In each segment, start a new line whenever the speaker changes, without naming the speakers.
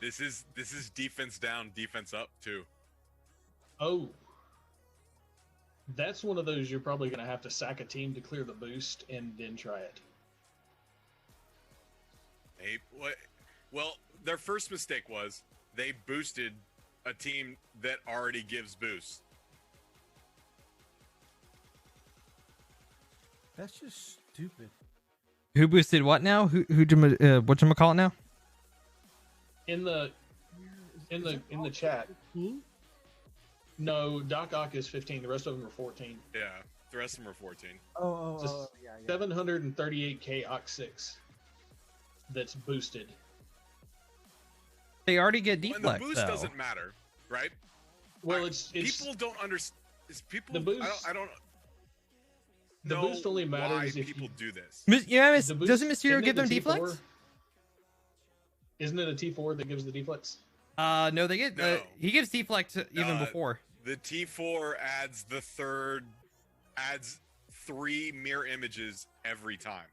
This is defense down, defense up too.
Oh. That's one of those you're probably going to have to sack a team to clear the boost and then try it.
Hey, what? Well, their first mistake was they boosted a team that already gives boosts.
That's just stupid.
Who boosted what now? Whatchamacallit now?
In the chat. No, Doc Ock is 15. The rest of them are 14.
Yeah, the rest of them are 14.
Yeah.
738k Ock 6. That's boosted.
They already get deflect,
and the boost
though.
doesn't matter, right?
Well, it's
people don't understand. People,
the boost.
I don't.
The boost only matters if
people do this.
Doesn't Mysterio give them deflects?
Isn't
it a T4 that gives the deflects?
No, they get.
No.
He gives deflect even before.
The T4 adds 3 mirror images every time.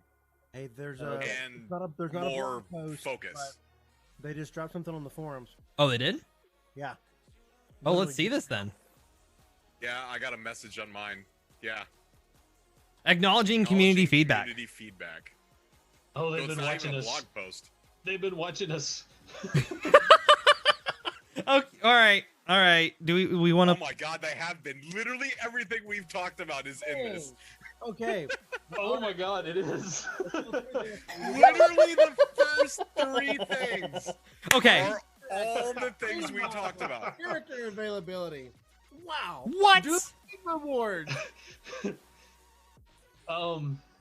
Hey, there's
and
there's not
more
a blog post,
focus.
They just dropped something on the forums.
Oh, they did?
Yeah.
Oh, let's see this then.
Yeah, I got a message on mine. Yeah.
Acknowledging community feedback.
Community feedback.
Oh, they've been watching us.
Blog post.
They've been watching us.
Okay, all right. Do we want to?
Oh my God, they have been. Literally everything we've talked about is in this.
Okay.
Oh my God, it is.
Literally the first 3 things.
Okay.
Are all the things we talked about.
Character availability. Wow.
What?
Reward.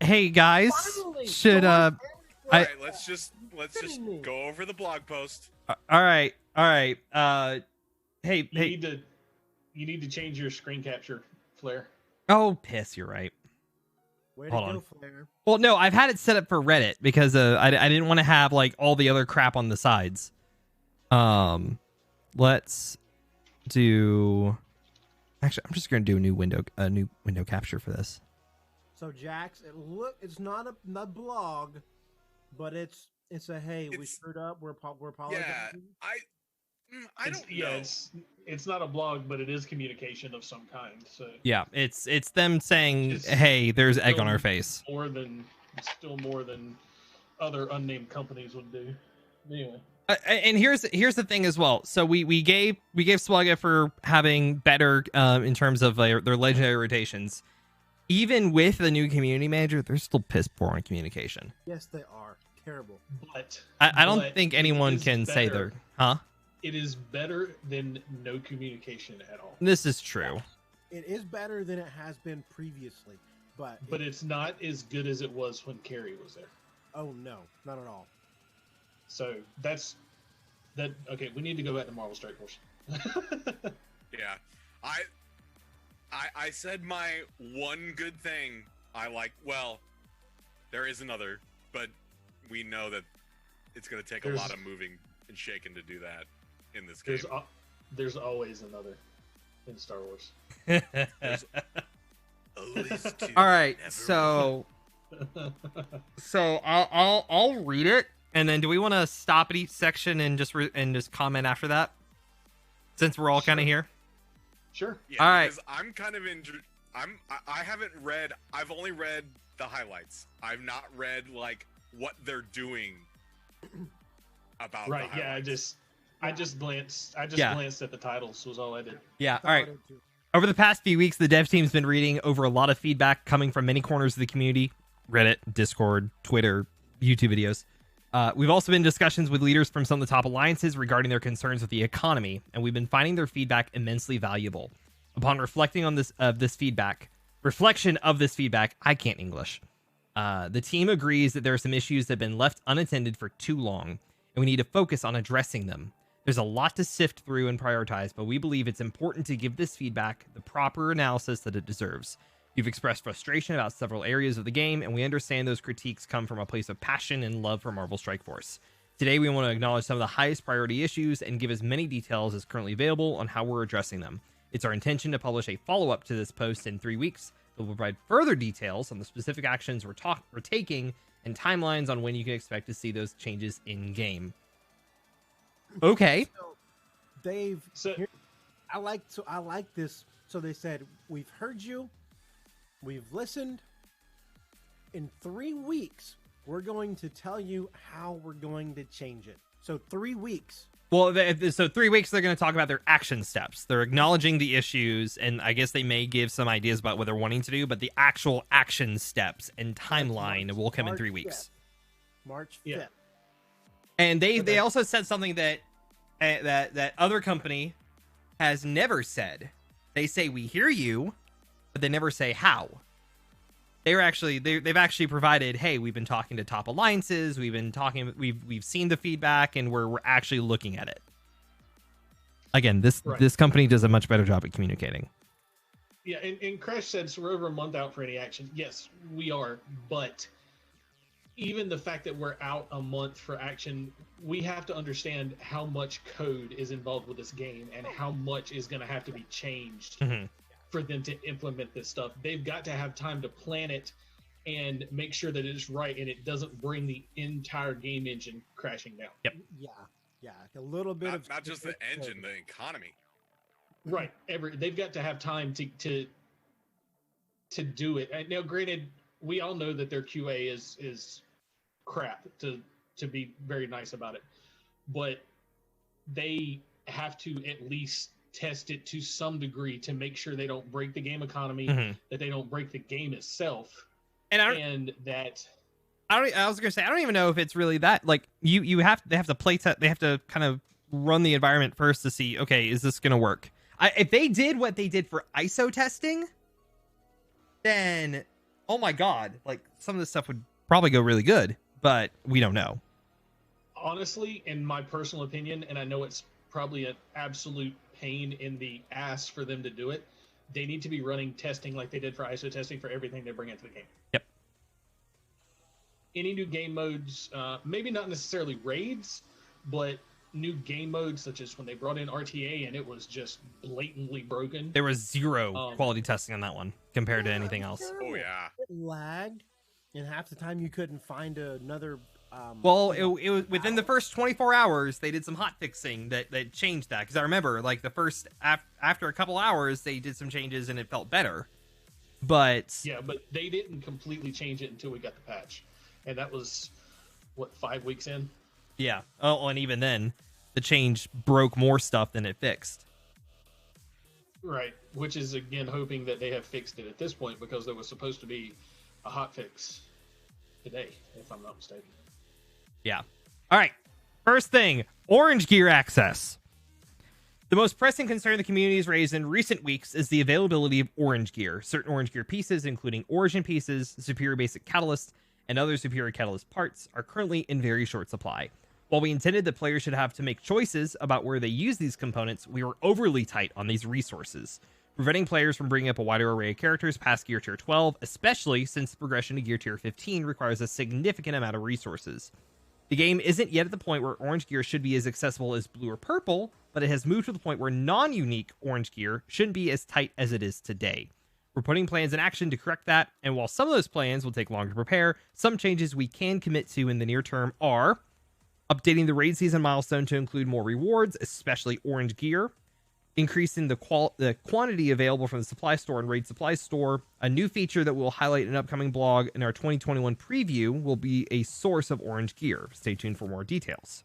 Hey guys, should
All right, let's just go over the blog post.
All right. Hey.
You need to change your screen capture, Flair.
Oh, piss! You're right.
Way
Hold
to
on.
go, Flair.
Well, no, I've had it set up for Reddit because I didn't want to have like all the other crap on the sides. Let's do. Actually, I'm just gonna do a new window capture for this.
So Jax, it's not a blog, but it's a hey, we screwed up. We're apologizing.
Yeah, I don't know.
It's not a blog, but it is communication of some kind. So
Yeah, it's them saying, "Hey, there's egg on our face."
Still more than other unnamed companies would do. Anyway.
And here's the thing as well. So we gave Swugga for having better in terms of their legendary rotations. Even with the new community manager, they're still piss poor on communication.
Yes, they are terrible.
But
I don't think anyone can say they're
It is better than no communication at all.
This is true.
It is better than it has been previously, but
it's not as good as it was when Carrie was there.
Oh no, not at all.
So that's that. Okay, we need to go back to Marvel Strike Force.
Yeah, I said my one good thing I like. Well, there is another, but we know that it's going to take a lot of moving and shaking to do that in this game.
There's always another in Star Wars.
All right, so I'll read it, and then do we want to stop at each section and just comment after that, since we're all kind of here?
Sure. Yeah,
all right.
Because I'm kind of I haven't read. I've only read the highlights. I've not read like what they're doing about.
Right. Yeah. I just glanced at the titles. Was all I did.
Yeah. All right. Over the past few weeks, the dev team's been reading over a lot of feedback coming from many corners of the community: Reddit, Discord, Twitter, YouTube videos. We've also been in discussions with leaders from some of the top alliances regarding their concerns with the economy, and we've been finding their feedback immensely valuable. Upon reflecting on reflection of this feedback, I can't English. The team agrees that there are some issues that have been left unattended for too long, and we need to focus on addressing them. There's a lot to sift through and prioritize, but we believe it's important to give this feedback the proper analysis that it deserves. You've expressed frustration about several areas of the game, and we understand those critiques come from a place of passion and love for Marvel Strike Force. Today, we want to acknowledge some of the highest priority issues and give as many details as currently available on how we're addressing them. It's our intention to publish a follow-up to this post in 3 weeks that will provide further details on the specific actions we're taking and timelines on when you can expect to see those changes in-game. Okay.
So they've. I like this. So they said, we've heard you, we've listened. In 3 weeks, we're going to tell you how we're going to change it. So 3 weeks.
Well, so 3 weeks, they're going to talk about their action steps. They're acknowledging the issues, and I guess they may give some ideas about what they're wanting to do, but the actual action steps and timeline will come in 3 weeks.
March 5th.
And they also said something that that other company has never said. They say, we hear you, but they never say how. They've actually provided, hey, we've been talking to top alliances, we've seen the feedback, and we're actually looking at it. Again, this company does a much better job at communicating.
Yeah, and Crash said, so we're over a month out for any action. Yes, we are, but even the fact that we're out a month for action, we have to understand how much code is involved with this game and how much is going to have to be changed for them to implement this stuff. They've got to have time to plan it and make sure that it's right and it doesn't bring the entire game engine crashing down.
Yep.
Yeah. A little bit
not just the engine, the economy.
Right. They've got to have time to do it. And now, granted, we all know that their QA is crap, to be very nice about it, but they have to at least test it to some degree to make sure they don't break the game economy, that they don't break the game itself, and that.
I was gonna say, I don't even know if it's really that. Like they have to play test. They have to kind of run the environment first to see, okay, is this gonna work? If they did what they did for ISO testing, then oh my god, like some of this stuff would probably go really good, but we don't know.
Honestly, in my personal opinion, and I know it's probably an absolute pain in the ass for them to do it, they need to be running testing like they did for ISO testing for everything they bring into the game.
Yep.
Any new game modes, maybe not necessarily raids, but new game modes, such as when they brought in RTA and it was just blatantly broken.
There was zero quality testing on that one compared to anything else.
Oh yeah.
It lagged, and half the time you couldn't find another.
Well, it was within the first 24 hours they did some hot fixing that changed that, because I remember like the first after a couple hours they did some changes and it felt better, but
they didn't completely change it until we got the patch, and that was what, 5 weeks in.
Yeah. Oh, and even then the change broke more stuff than it fixed.
Right, which is again hoping that they have fixed it at this point, because there was supposed to be a hot fix today, if I'm not mistaken.
Yeah. All right. First thing, Orange Gear access. The most pressing concern the community has raised in recent weeks is the availability of Orange Gear. Certain Orange Gear pieces, including Origin pieces, Superior Basic Catalyst, and other Superior Catalyst parts, are currently in very short supply. While we intended that players should have to make choices about where they use these components, we were overly tight on these resources, preventing players from bringing up a wider array of characters past Gear Tier 12, especially since the progression to Gear Tier 15 requires a significant amount of resources. The game isn't yet at the point where Orange Gear should be as accessible as Blue or Purple, but it has moved to the point where non-unique Orange Gear shouldn't be as tight as it is today. We're putting plans in action to correct that, and while some of those plans will take longer to prepare, some changes we can commit to in the near term are updating the raid season milestone to include more rewards, especially Orange Gear, increasing the quantity available from the supply store and raid supply store. A new feature that we'll highlight in an upcoming blog in our 2021 preview will be a source of Orange Gear. Stay tuned for more details.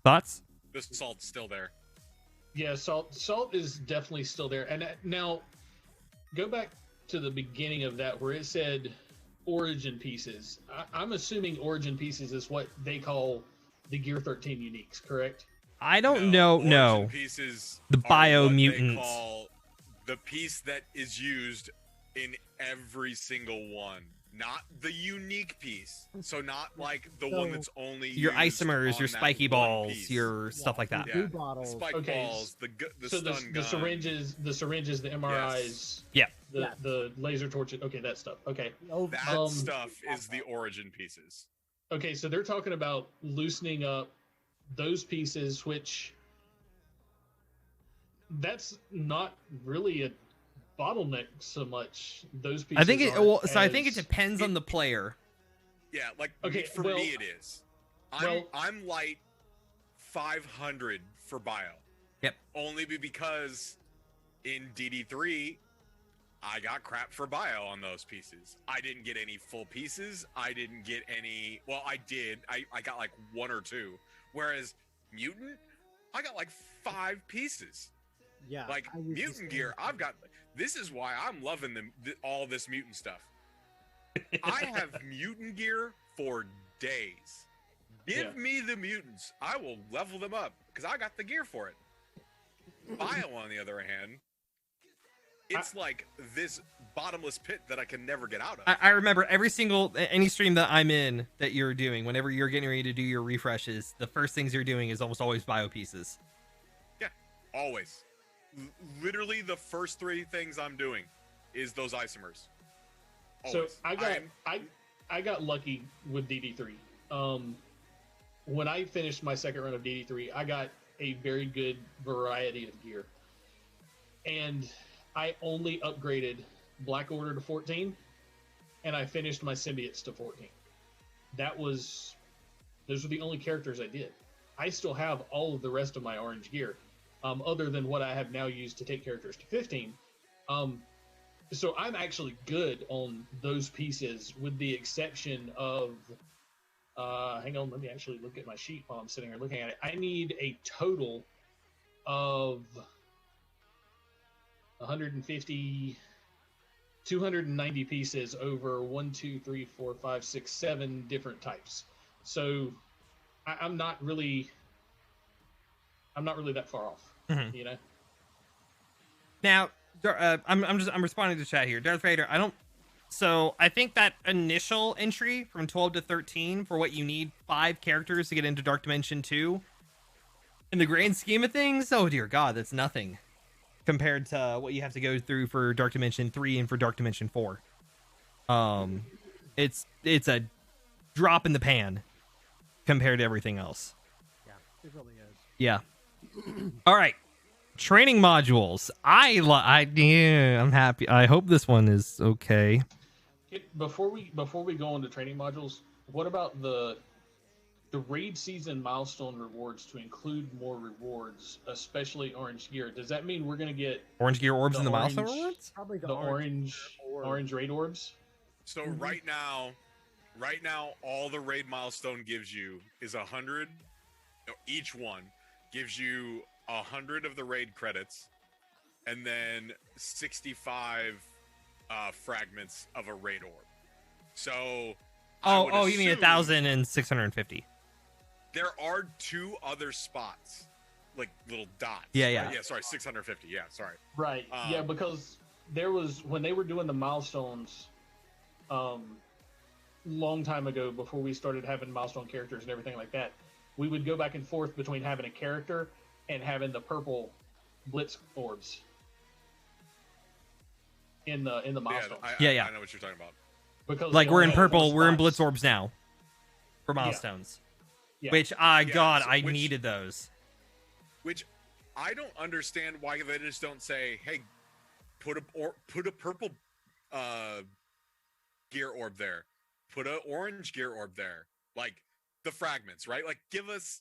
Thoughts?
The salt's still there.
Yeah, salt is definitely still there. And now, go back to the beginning of that where it said Origin pieces. I'm assuming Origin pieces is what they call the Gear 13 uniques, correct?
I don't know. No,
pieces.
The bio mutants.
Call the piece that is used in every single one, not the unique piece. So not like the one that's only
your
used
isomers,
on
your
that
spiky
one
balls,
piece.
your stuff like that.
Yeah.
Bottles.
Spike balls, the
so
stun
the
gun.
syringes, the MRIs,
Yeah.
the laser torches. Okay, that stuff. Okay,
That stuff is the Origin pieces.
Okay, so they're talking about loosening up those pieces, which that's not really a bottleneck so much. Those pieces.
I think it. Well, so I think it depends on the player.
Yeah, like
Okay,
for
well,
me it is. I'm light 500 for bio.
Yep.
Only because in DD3 I got crap for bio on those pieces. I didn't get any full pieces. I didn't get any. Well, I did. I got like 1 or 2. Whereas mutant, I got like 5 pieces.
Yeah.
Like mutant gear, I've got. This is why I'm loving all this mutant stuff. I have mutant gear for days. Give me the mutants. I will level them up because I got the gear for it. Bio, on the other hand, it's like this bottomless pit that I can never get out of.
I remember any stream that I'm in that you're doing, whenever you're getting ready to do your refreshes, the first things you're doing is almost always bio pieces.
Yeah, always. Literally the first 3 things I'm doing is those isomers. Always.
So I got lucky with DD3. When I finished my second run of DD3, I got a very good variety of gear. And I only upgraded Black Order to 14, and I finished my symbiotes to 14. Those were the only characters I did. I still have all of the rest of my orange gear, other than what I have now used to take characters to 15. So I'm actually good on those pieces, with the exception of, hang on, let me actually look at my sheet while I'm sitting here looking at it. I need a total of 150, 290 pieces over 1, 2, 3, 4, 5, 6, 7 different types. So I'm not really that far off, you know?
Now, I'm responding to chat here. Darth Vader, so I think that initial entry from 12 to 13 for what you need 5 characters to get into Dark Dimension 2, in the grand scheme of things, oh dear God, that's nothing compared to what you have to go through for Dark Dimension 3 and for Dark Dimension 4. It's a drop in the pan compared to everything else.
Yeah, it really is.
Yeah. All right. Training modules. I'm happy. I hope this one is okay.
Before we go into training modules, what about the raid season milestone rewards to include more rewards, especially orange gear? Does that mean we're going to get
orange gear orbs in the milestone rewards?
Probably
the orange raid orbs.
So right now, all the raid milestone gives you is 100. Each one gives you 100 of the raid credits, and then 65 fragments of a raid orb. So,
you mean 1,650?
There
are 2 other spots, like little dots.
Yeah.
Right? Yeah, sorry, 650. Yeah, sorry.
Right. Yeah, because there was, when they were doing the milestones, long time ago, before we started having milestone characters and everything like that, we would go back and forth between having a character and having the purple blitz orbs in the milestones.
Yeah.
I know what you're talking about.
Because
like we're in purple, we're in blitz orbs now for milestones.
Yeah.
Which I needed those.
Which I don't understand why they just don't say, "Hey, put a purple gear orb there, put a orange gear orb there." Like the fragments, right? Like give us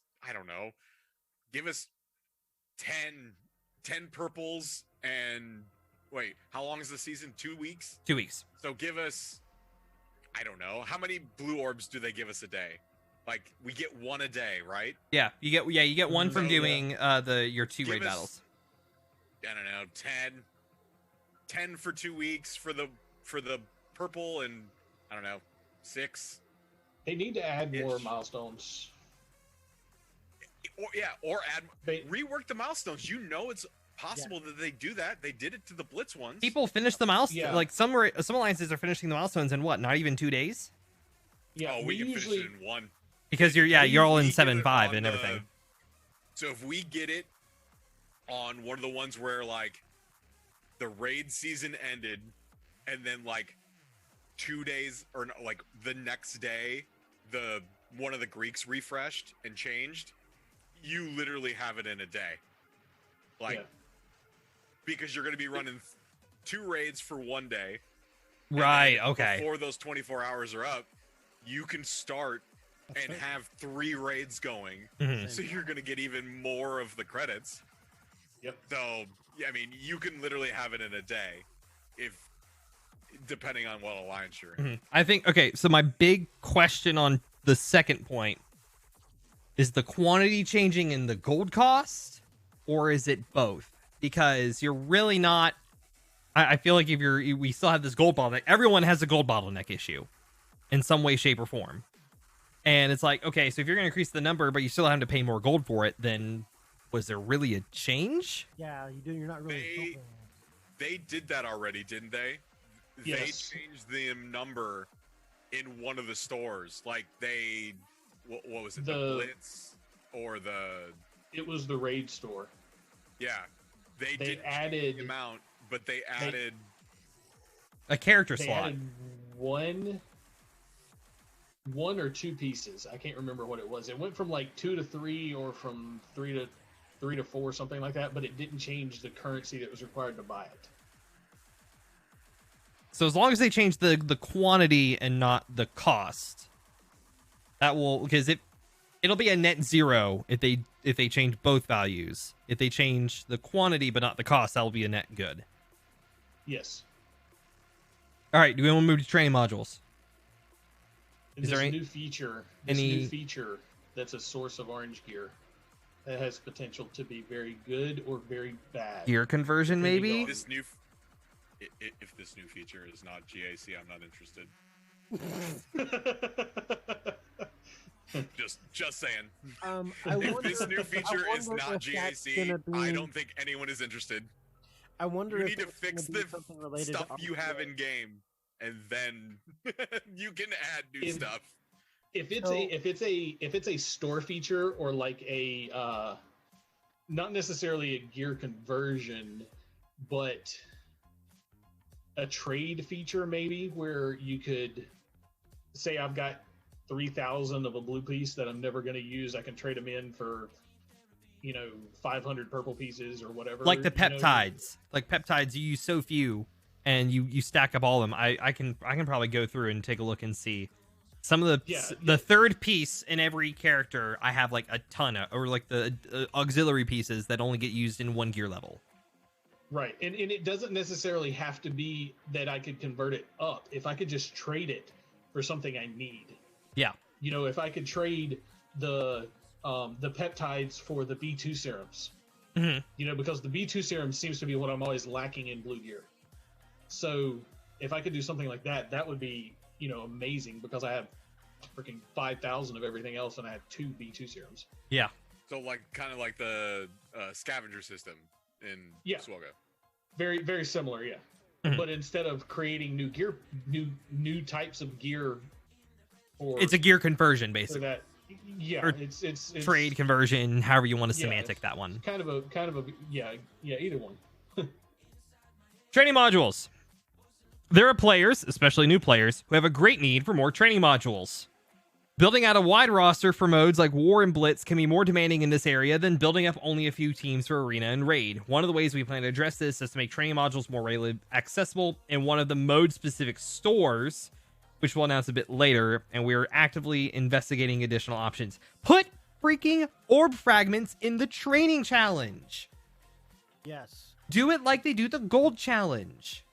10 purples, and wait, how long is the season? 2 weeks?
2 weeks.
So give us, I don't know, how many blue orbs do they give us a day? Like we get 1 a day, right?
Yeah, you get 1 from doing your 2 raid battles.
I don't know, 10 for 2 weeks for the purple, and I don't know, 6.
They need to add more milestones.
Or rework the milestones. You know it's possible that they do that. They did it to the Blitz ones.
People finish the milestones. Yeah. Like some alliances are finishing the milestones in what? Not even 2 days.
Yeah,
we can finish it in 1.
Because you're all in 7.5 and everything.
So if we get it on one of the ones where like the raid season ended, and then like 2 days or like the next day, one of the Greeks refreshed and changed, you literally have it in a day. Like, because you're going to be running 2 raids for 1 day.
Right, okay.
Before those 24 hours are up, you can start and have 3 raids going. So you're going to get even more of the credits.
Yep.
So, yeah, I mean, you can literally have it in a day, depending on what alliance you're in.
I think, okay, so my big question on the second point is the quantity changing in the gold cost, or is it both? Because you're really not. I feel like we still have this gold bottleneck. Everyone has a gold bottleneck issue in some way, shape, or form. And it's like, okay, so if you're going to increase the number, but you still have to pay more gold for it, then was there really a change?
Yeah, you do. You're not really.
They did that already, didn't they?
Yes.
They changed the number in one of the stores. Like what was it? The Blitz or
It was the raid store.
Yeah, they did
added
the amount, but they added
a character
they
slot.
Added one or 2 pieces. I can't remember what it was. It went from like 2 to 3, or from 3 to 4, something like that. But it didn't change the currency that was required to buy it.
So as long as they change the quantity and not the cost, that will, because it'll be a net 0 if they change both values. If they change the quantity but not the cost, that will be a net good.
Yes.
All right. Do we want to move to training modules?
Is there new feature? This new feature that's a source of orange gear that has potential to be very good or very bad.
Gear conversion, maybe.
if this new feature is not GAC, I'm not interested. Just saying. If this new feature is not GAC, I don't think anyone is interested.
I wonder
you
if
need to fix the stuff you have in game, and then you can add new stuff.
If it's a store feature, or like a not necessarily a gear conversion, but a trade feature, maybe, where you could say, I've got 3,000 of a blue piece that I'm never going to use. I can trade them in for 500 purple pieces or whatever.
Like the peptides. Like peptides, you use so few, and you stack up all of them. I can probably go through and take a look and see some of the third piece in every character. I have like a ton of, or like the auxiliary pieces that only get used in 1 gear level.
Right, and it doesn't necessarily have to be that I could convert it up. If I could just trade it for something I need.
Yeah.
If I could trade the peptides for the B2 serums. Because the B2 serum seems to be what I'm always lacking in blue gear. So if I could do something like that, that would be, amazing, because I have freaking 5,000 of everything else and I have 2 B2 serums.
Yeah.
So kind of like the scavenger system in Swelga.
Very, very similar, yeah. But instead of creating new gear, new types of gear,
it's a gear conversion, basically.
That, yeah,
or
it's
trade conversion, however you want to semantic that one.
Kind of a either one.
Training modules. There are players, especially new players, who have a great need for more training modules. Building out a wide roster for modes like War and Blitz can be more demanding in this area than building up only a few teams for Arena and Raid. One of the ways we plan to address this is to make training modules more readily accessible in one of the mode-specific stores, which we'll announce a bit later, and we're actively investigating additional options. Put freaking orb fragments in the training challenge.
Yes.
Do it like they do the gold challenge.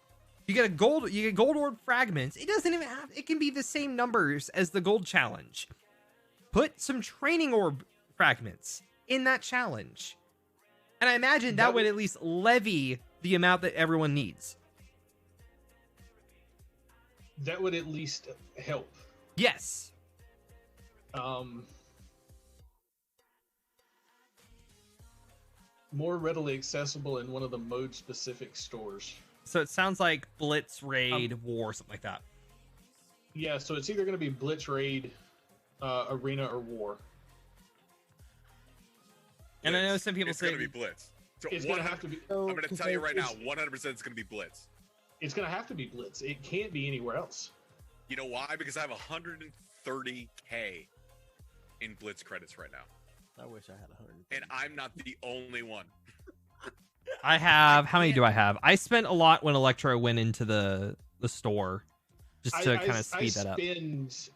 You get gold orb fragments. It doesn't even have, it can be the same numbers as the gold challenge. Put some training orb fragments in that challenge. And I imagine that would at least levy the amount that everyone needs.
That would at least help.
Yes.
More readily accessible in one of the mode specific stores.
So it sounds like Blitz, Raid, War, something like that.
Yeah, so it's either going to be Blitz, Raid, Arena, or War.
And I know some people say
it's going to be Blitz. So
it's going to have to be.
I'm going to tell you right now, 100% it's going to be Blitz.
It's going to have to be Blitz. It can't be anywhere else.
You know why? Because I have 130K in Blitz credits right now.
I wish I had 100.
And I'm not the only one.
I have, how many do I have? I spent a lot when Electro went into the store. just to kind of speed that up.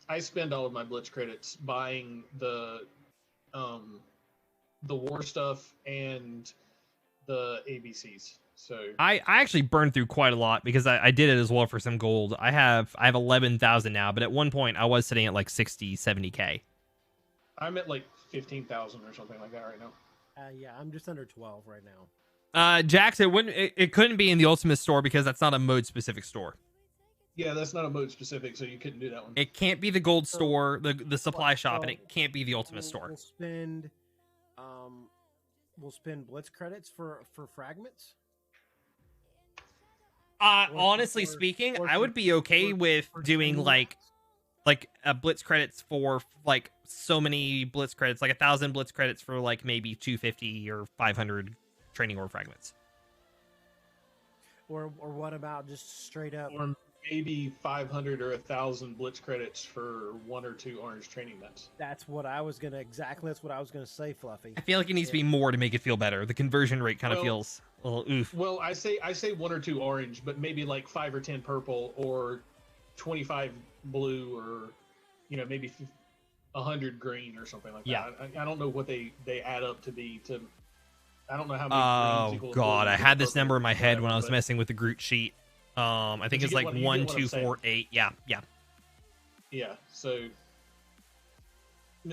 I spend all of my Blitz credits buying the war stuff and the ABCs. So
I actually burned through quite a lot because I did it as well for some gold. I have 11,000 now, but at one point I was sitting at like 60, 70K.
I'm at like 15,000 or something like that right now.
Yeah, I'm just under 12 right now.
Jax, it couldn't be in the Ultimate store because that's not a mode specific store.
Yeah, that's not a mode specific, so you couldn't do that one.
It can't be the gold store, the supply shop, and it can't be the Ultimate store.
We'll spend Blitz credits for fragments.
Honestly speaking, I would be okay with doing like Blitz credits for like so many Blitz credits, like 1,000 Blitz credits for like maybe 250 or 500 training ore fragments.
Or what about just straight up?
Or maybe 500 or 1,000 Blitz credits for 1 or 2 orange training nuts.
That's what I was gonna say, Fluffy.
I feel like it needs to be more to make it feel better. The conversion rate kind of feels a little oof.
Well, I say 1 or 2 orange, but maybe like 5 or 10 purple, or 25 blue, or maybe 100 green or something like that. I don't know what they add up to be. I don't know how many.
Oh god, I had this number in my head when I was messing with the Groot sheet. I think it's like 1, 2, 4, 8. Yeah.
Yeah. So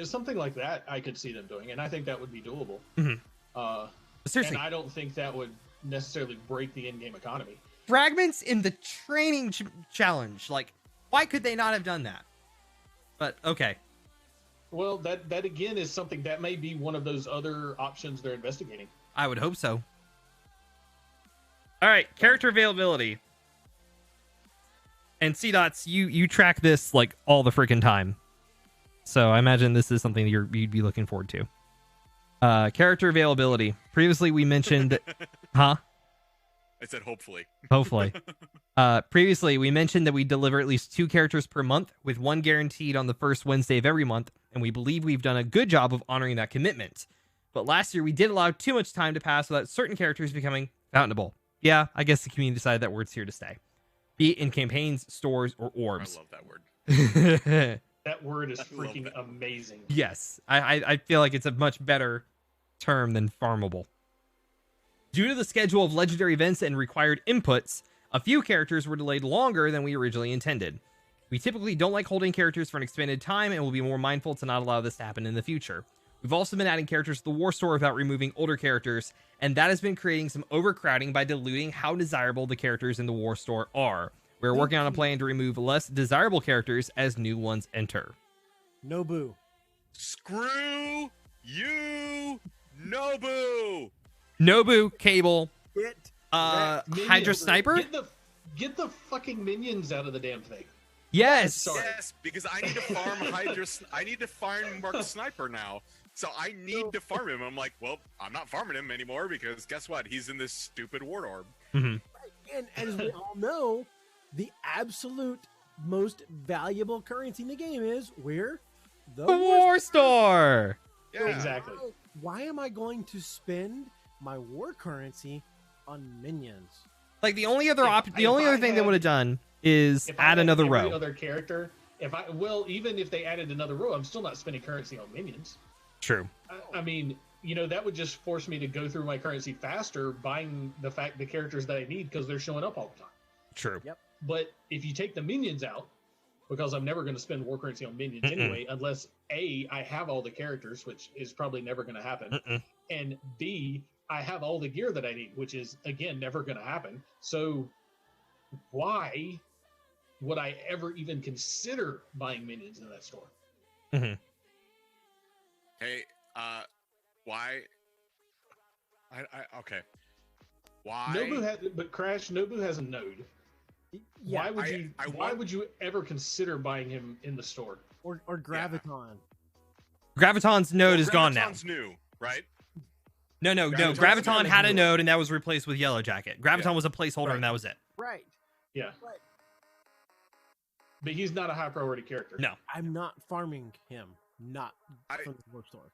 something like that, I could see them doing, and I think that would be doable.
Mm-hmm. Seriously,
and I don't think that would necessarily break the in-game economy.
Fragments in the training challenge, like, why could they not have done that? But okay.
Well, that again is something that may be one of those other options they're investigating.
I would hope so. All right, character availability. And Cdotts, you track this like all the freaking time, so I imagine this is something you'd be looking forward to. Character availability. Previously, we mentioned, huh?
I said hopefully.
Hopefully. Previously, we mentioned that we deliver at least 2 characters per month, with 1 guaranteed on the first Wednesday of every month, and we believe we've done a good job of honoring that commitment. But last year, we did allow too much time to pass without certain characters becoming fountainable. Yeah, I guess the community decided that word's here to stay. Be it in campaigns, stores, or orbs.
I love that word.
That word is freaking amazing.
Yes, I feel like it's a much better term than farmable. Due to the schedule of legendary events and required inputs, a few characters were delayed longer than we originally intended. We typically don't like holding characters for an expanded time and will be more mindful to not allow this to happen in the future. We've also been adding characters to the War Store without removing older characters, and that has been creating some overcrowding by diluting how desirable the characters in the War Store are. We're working on a plan to remove less desirable characters as new ones enter.
Nobu.
Screw you, Nobu.
Nobu, Cable, Hydra Sniper.
Get the fucking minions out of the damn thing.
Yes.
Sorry.
Yes, because I need to farm Hydra. I need to farm Mark Sniper now. So I need to farm him. I'm like, well, I'm not farming him anymore because guess what? He's in this stupid War Orb.
Mm-hmm.
And as we all know, the absolute most valuable currency in the game is the
War Store.
Yeah,
exactly.
Why am I going to spend my war currency on minions?
Like the only other thing they would have done is add another row.
Other character. Even if they added another row, I'm still not spending currency on minions.
True.
I mean, that would just force me to go through my currency faster, buying the characters that I need because they're showing up all the time.
True.
Yep.
But if you take the minions out, because I'm never going to spend war currency on minions anyway, unless A, I have all the characters, which is probably never going to happen, and B, I have all the gear that I need, which is, again, never going to happen. So why would I ever even consider buying minions in that store?
Mm-hmm.
Hey, why? Okay. Why?
Nobu has a node.
Yeah,
why would you ever consider buying him in the store?
Or Graviton?
Graviton's node is gone now.
Graviton's new, right?
No. Graviton had a node and that was replaced with Yellow Jacket. Graviton was a placeholder and that was it.
Right.
Yeah. Right. But he's not a high priority character.
No.
I'm not farming him. Not from the War Store.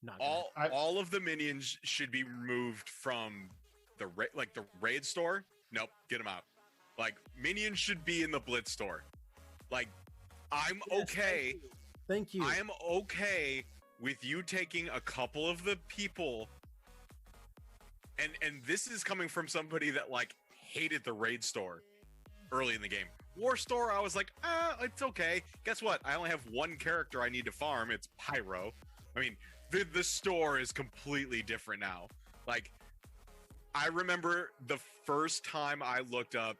Not
all of the minions should be removed from the raid store. Nope, get them out. Like, minions should be in the Blitz store. Like, I'm okay.
Thank you.
I am okay with you taking a couple of the people, and this is coming from somebody that like hated the raid store early in the game. War store, I was like, it's okay. Guess what? I only have one character I need to farm. It's Pyro. I mean, the store is completely different now. Like, I remember the first time I looked up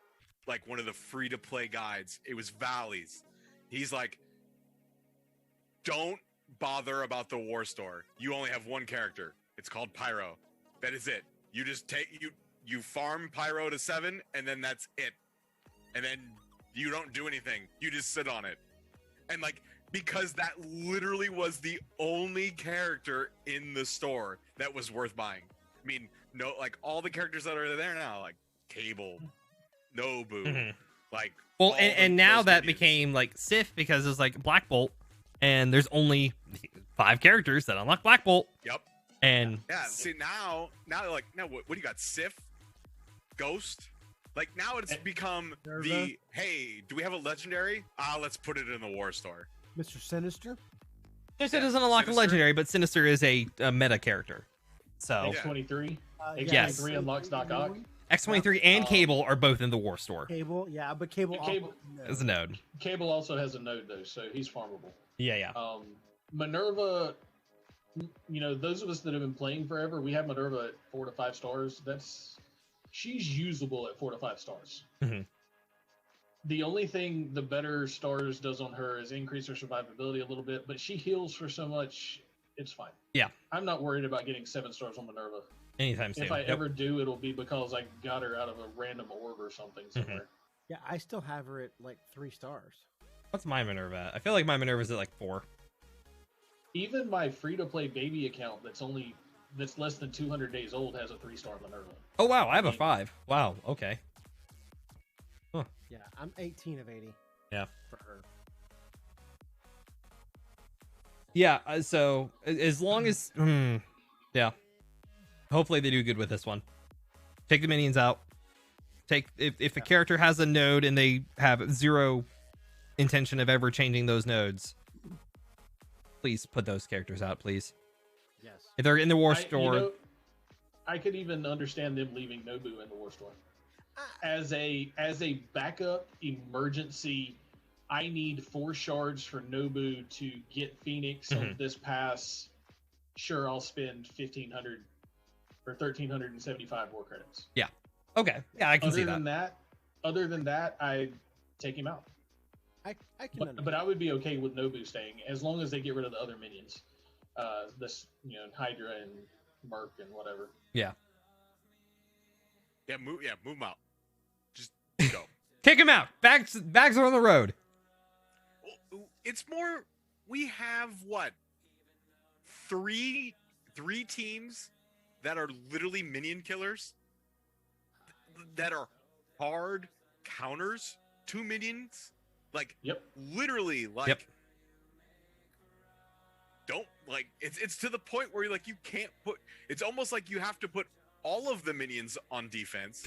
like one of the free-to-play guides. It was Valley's. He's like, don't bother about the war store. You only have one character. It's called Pyro. That is it. You just you farm Pyro to 7, and then that's it. And then you don't do anything. You just sit on it. And like, because that literally was the only character in the store that was worth buying. I mean, no, like all the characters that are there now, like Cable, Nobu, like.
Well, and now that became like Sith because it's like Black Bolt, and there's only 5 characters that unlock Black Bolt.
Yep.
And
yeah, see now like now what do you got? Sif, Ghost. Like now it's become the hey, do we have a legendary? Let's put it in the war store.
Mr. Sinister.
Sinister doesn't unlock a legendary, but Sinister is a meta character. So
X23.
Yes.
X23 unlocks Doc Ock.
X23 and Cable are both in the war store.
Cable, yeah, but Cable
is a node.
Cable also has a node though, so he's farmable.
Yeah.
Minerva, you know, those of us that have been playing forever, we have Minerva at 4 to 5 stars. She's usable at 4 to 5 stars.
Mm-hmm.
The only thing the better stars does on her is increase her survivability a little bit, but she heals for so much, it's fine.
Yeah.
I'm not worried about getting 7 stars on Minerva.
Anytime soon.
If I ever do, it'll be because I got her out of a random orb or something somewhere.
Yeah, I still have her at like 3 stars.
What's my Minerva at? I feel like my Minerva's at like 4.
Even my free-to-play baby account that's less than 200 days old has a 3-star Minerva.
Oh wow, I have a 5. Wow, okay. Huh.
Yeah, I'm 18 of 80.
Yeah.
For her.
Yeah, so as long as yeah. Hopefully they do good with this one. Take the minions out. If a character has a node and they have 0 intention of ever changing those nodes, please put those characters out, please.
Yes.
If they're in the war store,
you know, I could even understand them leaving Nobu in the war store as a backup emergency. I need 4 shards for Nobu to get Phoenix on this pass. Sure, I'll spend 1,500 or 1,375 war credits.
Yeah. Okay. Yeah, I can see that.
Other than that, I take him out.
I can.
But I would be okay with Nobu staying as long as they get rid of the other minions. Hydra and Merc and whatever.
Yeah.
Move them out. Just go.
Kick him out. Bags are on the road.
It's more, we have what? 3 teams that are literally minion killers that are hard counters to minions. Like, literally, like, don't, like, it's to the point where, like, you can't put, it's almost like you have to put all of the minions on defense.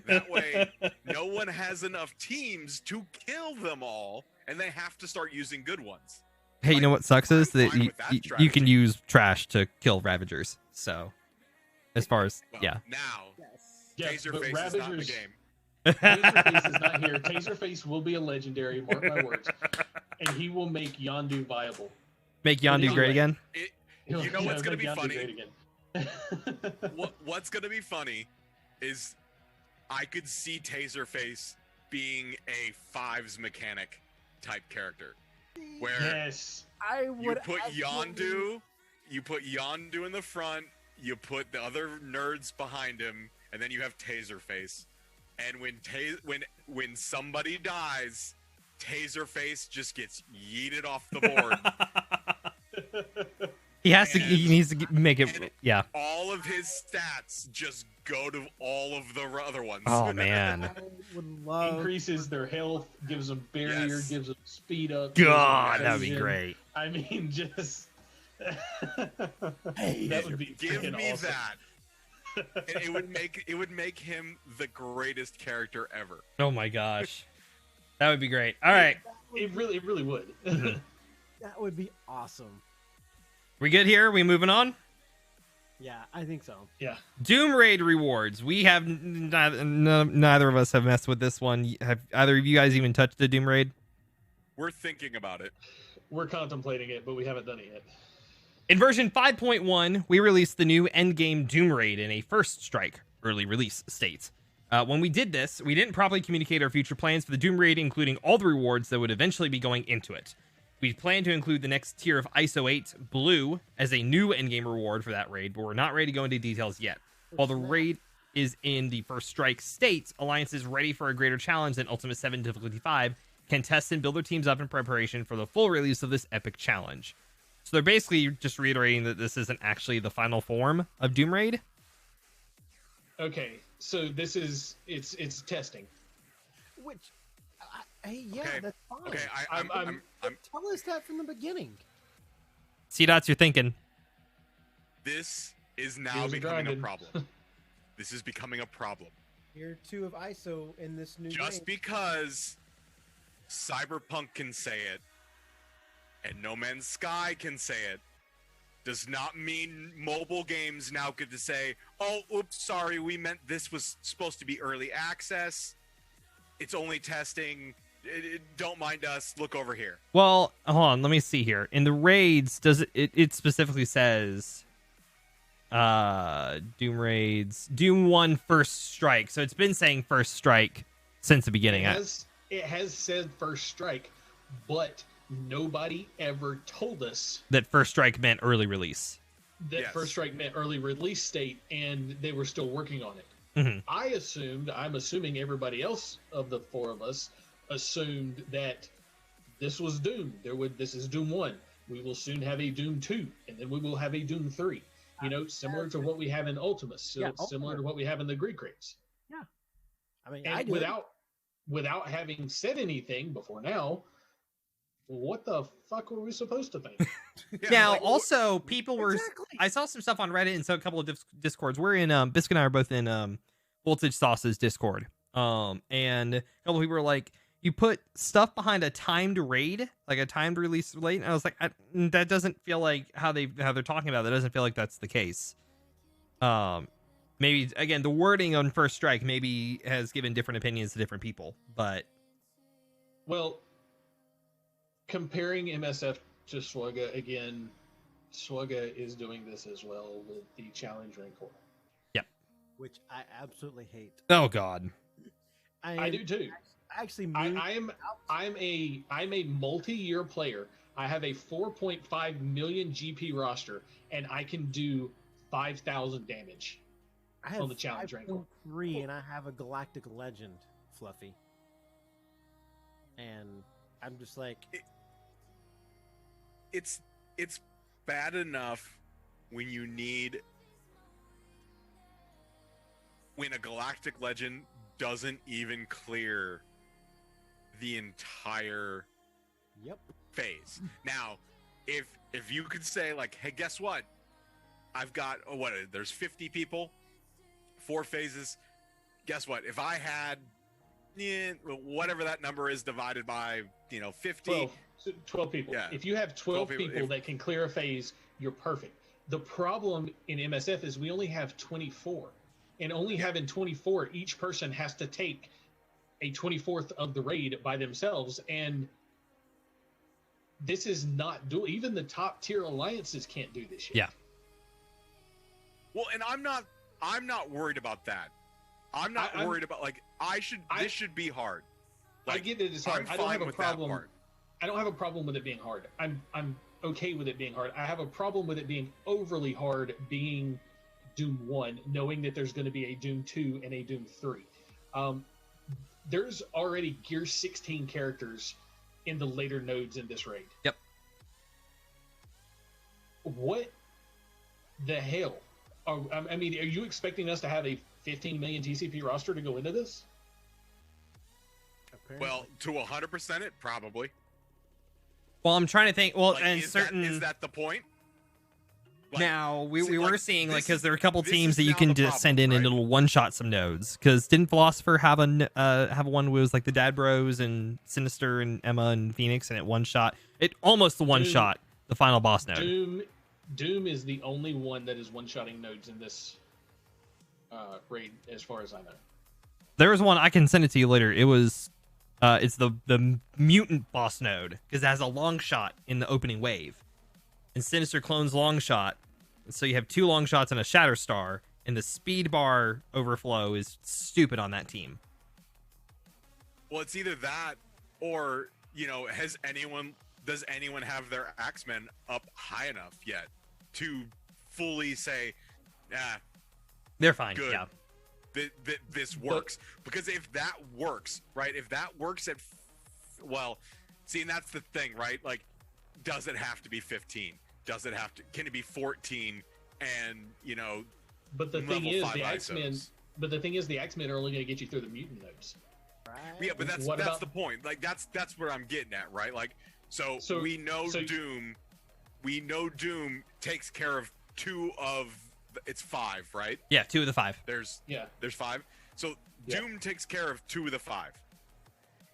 That way, no one has enough teams to kill them all, and they have to start using good ones.
Hey, you know what sucks is that you can use trash to kill Ravagers. So, as far as,
now, Taserface is not in the game.
Taserface is not here. Taserface will be a legendary, mark my words, and he will make Yondu viable.
Make Yondu great again?
You know what's going to be funny? What's going to be funny is I could see Taserface being a 5s mechanic type character. Where
I would
you put Yondu in the front, you put the other nerds behind him, and then you have Taserface. And when somebody dies, Taserface just gets yeeted off the board.
He needs to make it. Yeah.
All of his stats just go to all of the other ones.
Oh man.
I would love
increases their health, gives them barrier, gives them speed up.
God, that would be great.
I mean, just
hey,
that would be
give me
awesome.
that. And it would make him the greatest character ever.
Oh my gosh. That would be great. All right.
It really would.
Mhm.
That would be awesome.
We good here? We moving on?
Yeah, I think so.
Yeah.
Doom Raid rewards. We have neither of us have messed with this one. Have either of you guys even touched the Doom Raid?
We're thinking about it.
We're contemplating it, but we haven't done it yet.
In version 5.1, we released the new endgame Doom Raid in a first strike early release state. When we did this, we didn't properly communicate our future plans for the Doom Raid, including all the rewards that would eventually be going into it. We plan to include the next tier of ISO 8 Blue as a new endgame reward for that raid, but we're not ready to go into details yet. While the raid is in the first strike state, alliances ready for a greater challenge than Ultimate 7 Difficulty 5 can test and build their teams up in preparation for the full release of this epic challenge. So they're basically just reiterating that this isn't actually the final form of Doom Raid.
Okay, so this is it's testing.
Which, hey, yeah,
Okay.
that's fine.
Okay, I'm
Tell us that from the beginning.
Cdotts, you're thinking.
This is now
Here's
becoming a
grinding.
problem. This is becoming a problem.
Tier 2 of ISO in this new
Just
game.
because Cyberpunk can say it and No Man's Sky can say it does not mean mobile games now get to say, oh, oops, sorry, we meant this was supposed to be early access. It's only testing. Don't mind us. Look over here.
Well, hold on. Let me see here. In the raids, does it specifically says Doom raids, Doom 1 first strike. So it's been saying first strike since the beginning.
It has said first strike, but nobody ever told us
That first strike meant early release.
that
Yes.
first strike meant early release state, and they were still working on it.
Mhm.
I'm assuming everybody else of the four of us assumed that this was Doom. This is Doom 1. We will soon have a Doom 2, and then we will have a Doom 3. Similar to what we have in Ultimus, similar
Ultimate.
to what we have in the Greek crates.
I mean,
And without having said anything before now, what the fuck were we supposed to think?
Yeah,
Now,
like,
also, people were.
Exactly.
I saw some stuff on Reddit and so a couple of discords. We're in. Biscuit and I are both in Voltage Sauce's Discord. And a couple of people were like, "You put stuff behind a timed raid, like a timed release late." And I was like, "That doesn't feel like how they're talking about it. That doesn't feel like that's the case." Maybe again, the wording on first strike maybe has given different opinions to different people, but
Well, comparing MSF to Swugga again, Swugga is doing this as well with the Challenge Rancor.
which I absolutely hate.
oh god,
I do too.
Actually,
I'm a multi-year player. I have a 4.5 million GP roster, and I can do 5,000 damage.
I have
on the Challenge Rancor.
5.3, and I have a Galactic Legend, Fluffy. And I'm just like,
it's bad enough when a Galactic Legend doesn't even clear the entire
yep.
phase. Now, if you could say like, hey, guess what? I've got there's 50 people, 4 phases. Guess what? If I had whatever that number is divided by 50.
12 people.
Yeah.
If you have 12
people,
people that can clear a phase, you're perfect. The problem in MSF is we only have 24. And only having 24, each person has to take a 24th of the raid by themselves. And this is not doable. Even the top tier alliances can't do this shit.
Yeah.
Well, and I'm not worried about that. I'm not worried about this should be hard.
I get that it's hard.
I'm
I don't
fine
have a
with that
problem.
part.
I don't have a problem with it being hard. I'm okay with it being hard. I have a problem with it being overly hard being Doom 1, knowing that there's going to be a Doom 2 and a Doom 3. There's already Gear 16 characters in the later nodes in this raid.
Yep.
What the hell? I mean, are you expecting us to have a 15 million TCP roster to go into this?
Apparently.
Well, to 100% it probably.
Well, I'm trying to think. Well,
Like,
and
is
certain
that the point? Like,
now we
see,
were
like,
seeing
this
like because
is-
there are a couple
this
teams
is
that you
now
can
the
just
problem,
send in and
right?
it'll one shot some nodes. Because didn't Philosopher have have one where it was like the Dad Bros and Sinister and Emma and Phoenix, and it one shot it almost the one shot the final boss node.
Doom is the only one that is one-shotting nodes in this raid, as far as I know.
There was one I can send it to you later. It was it's the mutant boss node because it has a long shot in the opening wave, and Sinister clones long shot, so you have 2 long shots and a Shatter Star, and the speed bar overflow is stupid on that team.
Well, it's either that or, you know, does anyone have their Axemen up high enough yet to fully say,
They're fine.
good.
Yeah.
This works? Because if that works, right? If that works well, see, and that's the thing, right? Like, does it have to be 15? Does it have to? Can it be 14? And, you know,
but the thing
level
is,
5
the Axemen.
ISOs?
But the thing is, the Axemen are only going to get you through the mutant nodes.
Yeah, but that's
What about-
the point. Like, that's where I'm getting at, right? Like, so we know Doom. We know Doom takes care of 2 of. It's 5, right?
Yeah, 2 of the 5.
There's 5. So
Yeah.
Doom takes care of 2 of the 5.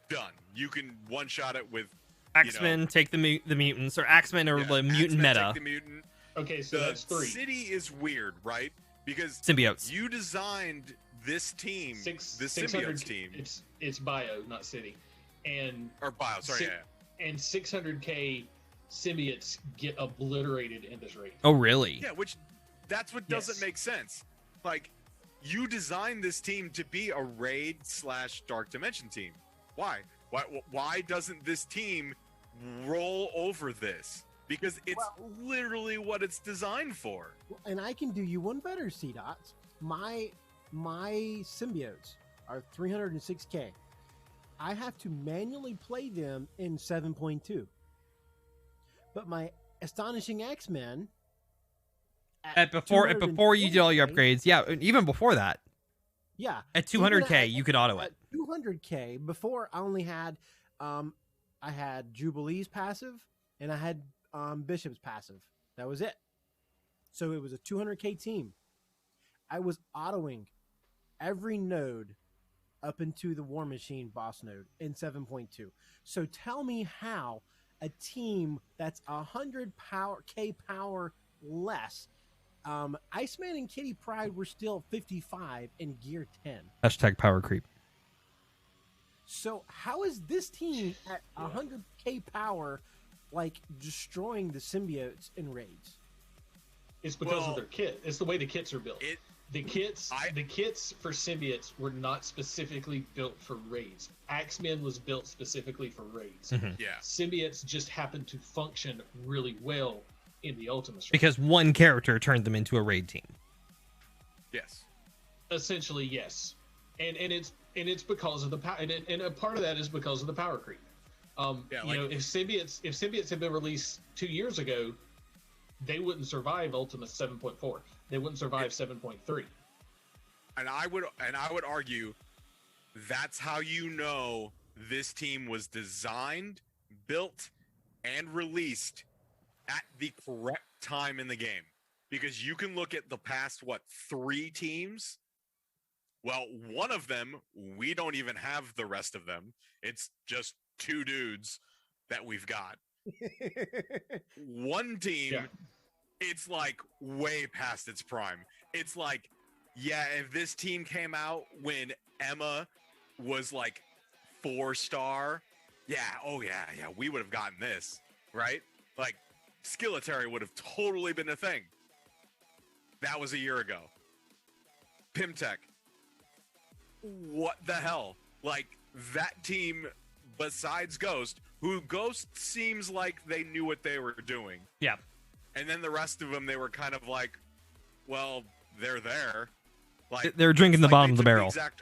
Done. You can one shot it with
Axemen take the mutants, or Axemen or the mutant
Axemen
meta.
take the mutant.
Okay, so that's 3.
City is weird, right? Because
Symbiotes.
you designed this team, the symbiotes team.
It's bio, not city, and
bio. Sorry,
and 600k symbiotes get obliterated in this raid.
Oh, really?
yeah. Which that's what doesn't make sense. Like, you designed this team to be a raid / Dark Dimension team. Why? Why doesn't this team roll over this? Because it's literally what it's designed for.
And I can do you one better, Cdotts. My symbiotes are 306k. I have to manually play them in 7.2. But my Astonishing X-Men
before you did all your upgrades, yeah, even before that.
Yeah.
At 200k, you could auto it.
At 200k, before I only had I had Jubilee's passive and I had Bishop's passive. That was it. So it was a 200k team. I was autoing every node up into the War Machine boss node in 7.2. So tell me how a team that's 100k power less, Iceman and Kitty Pryde were still 55 in gear 10.
Hashtag power creep.
So how is this team at 100k power like destroying the symbiotes in raids?
It's because of their kit. It's the way the kits are built. The kits for symbiotes were not specifically built for raids. Axemen was built specifically for raids.
Mm-hmm.
Yeah.
Symbiotes just happened to function really well in the Ultimates raid.
Because one character turned them into a raid team.
Yes.
Essentially, yes. And it's because of the power, and a part of that is because of the power creep. If symbiotes had been released 2 years ago, they wouldn't survive Ultimate 7.4. They wouldn't survive 7.3.
And I would argue that's how you know this team was designed, built, and released at the correct time in the game. Because you can look at the past 3 teams. Well, one of them, we don't even have the rest of them. It's just 2 dudes that we've got. One team, it's like way past its prime. It's like, yeah, if this team came out when Emma was like 4-star, we would have gotten this, right? Like, Skilletary would have totally been a thing. That was a year ago. Pimtech. What the hell? Like, that team, besides Ghost seems like they knew what they were doing.
Yeah.
And then the rest of them, they were kind of like, well, they're there. Like,
they're drinking the bottom of the barrel.
The exact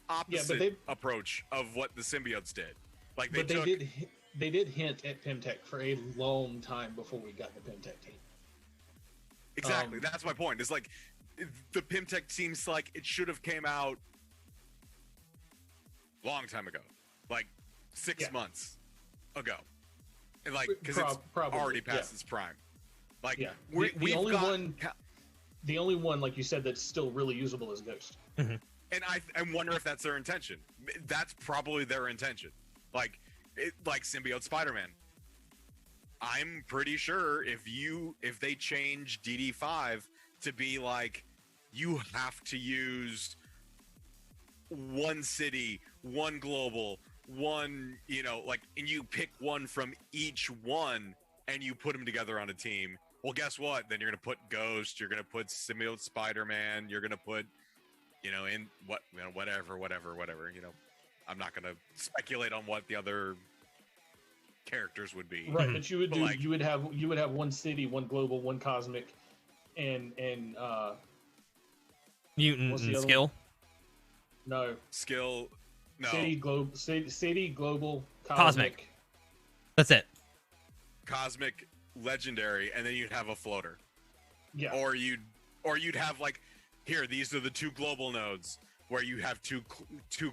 opposite approach of what the symbiotes did. Like, they
did hint at Pimtech for a long time before we got the Pimtech team.
Exactly. That's my point. It's like, the Pimtech seems like it should have came out long time ago, like 6 months ago, and like, because it's already past its prime. Like,
Yeah.
we've got
the only one, like you said, that's still really usable is Ghost.
Mm-hmm.
And I wonder if that's their intention. That's probably their intention. Like Symbiote Spider-Man. I'm pretty sure if they change DD5 to be like, you have to use one city, one global, one, and you pick one from each one and you put them together on a team. Well, guess what? Then you're going to put Ghost, you're going to put Symbiote Spider-Man, you're going to put, in whatever. I'm not going to speculate on what the other characters would be.
Right, but you would have one city, one global, one cosmic, and
mutant and skill.
No.
Skill. No.
City, global,
cosmic. That's it.
Cosmic, legendary, and then you'd have a floater.
Yeah.
Or you'd have like, here, these are the two global nodes where you have two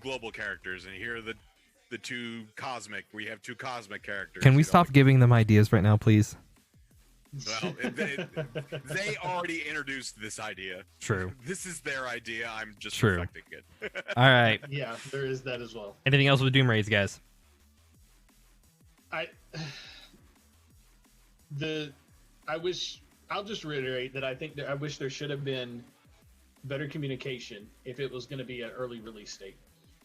global characters, and here are the two cosmic. We have two cosmic characters.
Can we stop giving them ideas right now, please?
Well, they already introduced this idea.
True.
This is their idea. I'm just
True.
reflecting it.
All right.
Yeah, there is that as well.
Anything else with Doom Raids, guys?
I'll just reiterate that I wish there should have been better communication if it was going to be an early release date.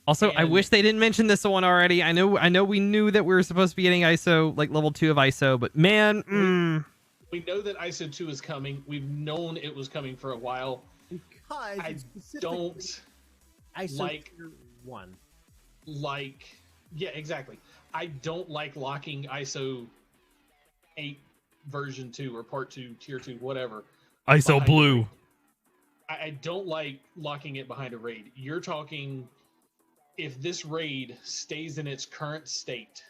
Also, I wish they didn't mention this one already. I know we knew that we were supposed to be getting ISO, like level 2 of ISO, but man,
we know that ISO 2 is coming. We've known it was coming for a while.
Because
I don't
ISO
like
tier 1.
Yeah, exactly. I don't like locking ISO 8 version 2 or part 2, tier 2, whatever.
ISO blue.
I don't like locking it behind a raid. You're talking, if this raid stays in its current state,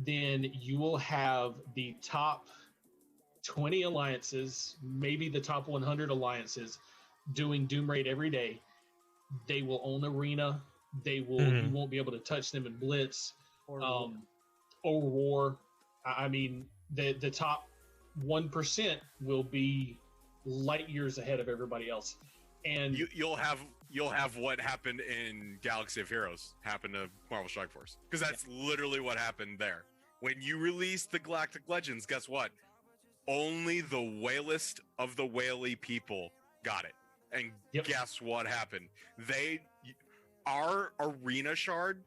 then you will have the top 20 alliances, maybe the top 100 alliances, doing Doom Raid every day. They will own Arena. They will. You won't be able to touch them in Blitz or War. I mean, the top 1% will be light years ahead of everybody else, and
you'll have what happened in Galaxy of Heroes happen to Marvel Strike Force, because that's literally what happened there. When you released the Galactic Legends, guess what? Only the whalest of the whaley people got it, and guess what happened? Our arena shard.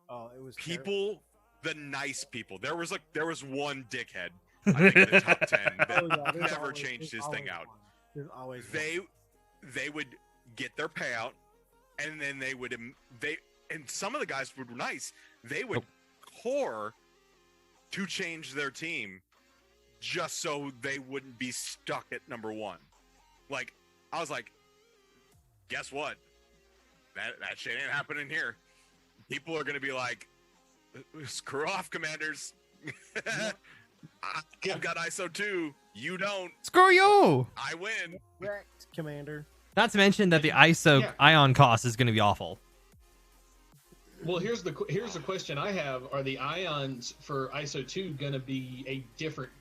Oh, it was
people, the nice people. There was one dickhead, I think, in the top 10 that never changed his thing out.
There's always
they would get their payout, and then and some of the guys were nice. They would core to change their team just so they wouldn't be stuck at number 1. Like, I was like, guess what? That shit ain't happening here. People are gonna be like, screw off, commanders. I've got ISO 2. You don't.
Screw you.
I win.
Correct, Commander.
Not to mention that the ISO ion cost is going to be awful.
Well, here's the question I have: are the ions for ISO 2 going to be a different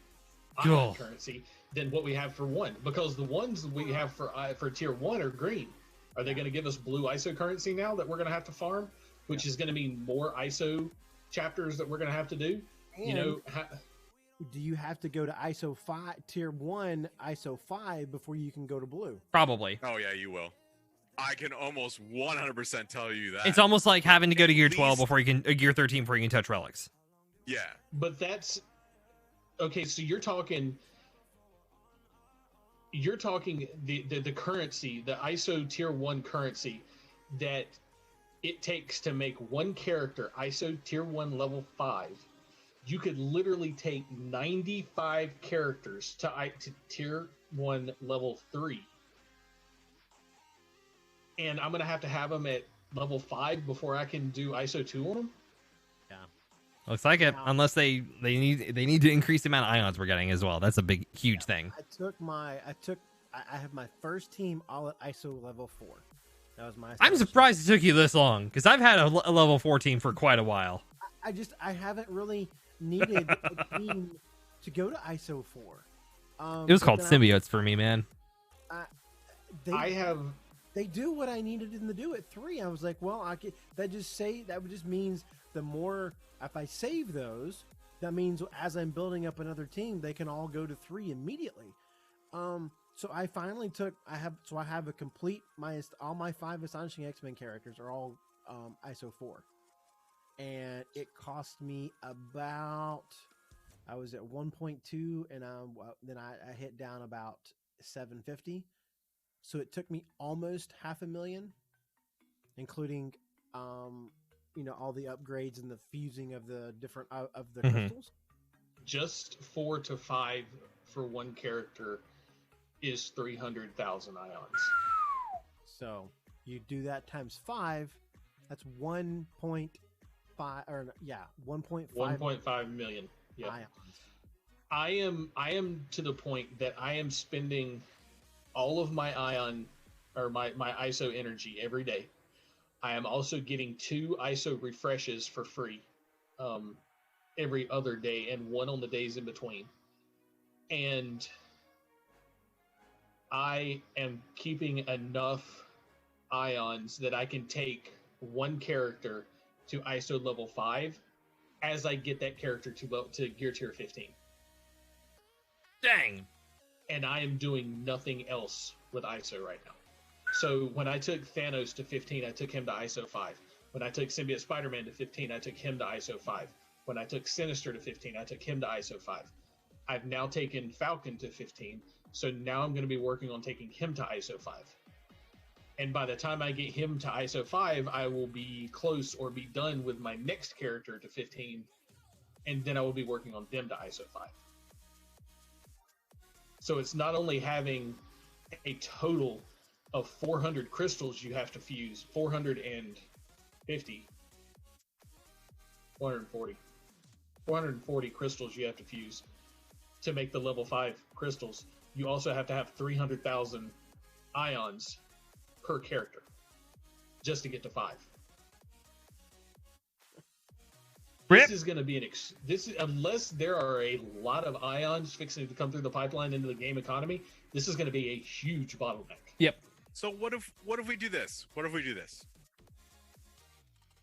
ion currency than what we have for 1? Because the ones we have for tier 1 are green. Are they going to give us blue ISO currency now that we're going to have to farm, which is going to mean more ISO chapters that we're going to have to do?
And do you have to go to ISO 5 tier 1 ISO 5 before you can go to blue?
Probably.
Oh yeah, you will. I can almost 100% tell you that.
It's almost like having to go to gear 12 before you can gear 13 before you can touch relics.
Yeah.
But that's okay. So you're talking the currency, the ISO tier 1 currency that it takes to make one character ISO tier 1 level 5. You could literally take 95 characters to tier 1 level 3. And I'm going to have them at level 5 before I can do ISO 2 on them?
Yeah. Looks like it. Unless they need to increase the amount of ions we're getting as well. That's a huge thing.
I have my first team all at ISO level 4. That was my
I'm surprised it took you this long, because I've had a level 4 team for quite a while.
I haven't really needed a team to go to ISO 4.
It was called Symbiotes for me, man.
They do what I needed them to do at 3. I was like, well, that just means the more if I save those, that means as I'm building up another team, they can all go to 3 immediately. So I finally I have a complete all my 5 Astonishing X-Men characters are all ISO 4, and it cost me about, I was at 1.2, and then I hit down about 750. So it took me almost $500,000, including, all the upgrades and the fusing of the different of the crystals.
Just 4 to 5 for one character is 300,000 ions.
So you do that times 5, that's 1.5 1.5
million. Yeah.
Ions.
I am to the point that I am spending all of my ion or my ISO energy every day. I am also getting 2 ISO refreshes for free every other day, and 1 on the days in between. And I am keeping enough ions that I can take one character to ISO level 5 as I get that character to gear tier 15.
Dang.
And I am doing nothing else with ISO right now. So when I took Thanos to 15, I took him to ISO 5. When I took Symbiote Spider-Man to 15, I took him to ISO 5. When I took Sinister to 15, I took him to ISO 5. I've now taken Falcon to 15, so now I'm going to be working on taking him to ISO 5. And by the time I get him to ISO 5, I will be close or be done with my next character to 15, and then I will be working on them to ISO 5. So it's not only having a total of 400 crystals you have to fuse, 440 crystals you have to fuse to make the level 5 crystals. You also have to have 300,000 ions per character just to get to 5.
Rip.
This is going to be unless there are a lot of ions fixing to come through the pipeline into the game economy, this is going to be a huge bottleneck.
Yep.
So what if we do this?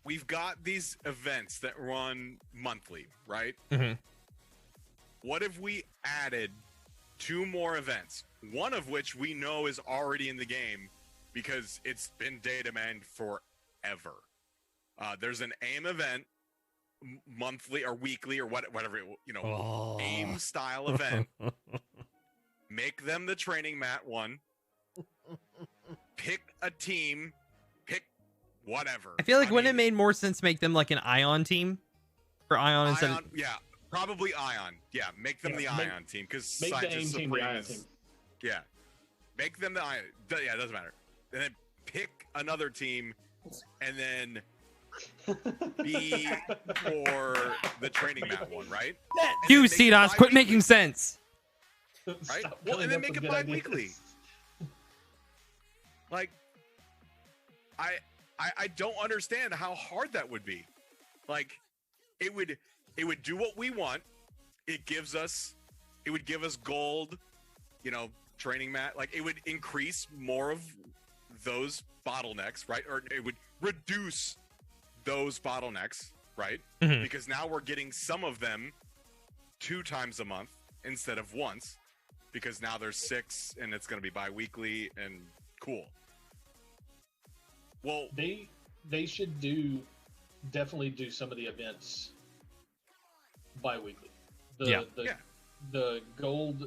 We've got these events that run monthly, right?
Mm-hmm.
What if we added 2 more events, one of which we know is already in the game because it's been data mined forever. There's an AIM event, monthly or weekly or whatever, AIM style event. Make them the training mat one. Pick a team. Pick whatever.
I feel like wouldn't it made more sense to make them like an Ion team? For Ion instead of...
Yeah, probably Ion. Yeah, make them the Ion team because
make the AIM team the Ion team.
Yeah, make them the Ion. Yeah, it doesn't matter. And then pick another team, and then be for the training mat one, right?
You Cdotts, quit making sense.
Right? Well, and then make it bi-weekly. Like, I don't understand how hard that would be. Like, it would do what we want. It would give us gold, training mat. Like, it would increase more of those bottlenecks, right? Or it would reduce those bottlenecks, right?
Mm-hmm.
Because now we're getting some of them 2 times a month instead of once, because now there's 6 and it's going to be bi-weekly and cool. Well,
they should definitely do some of the events bi-weekly. The gold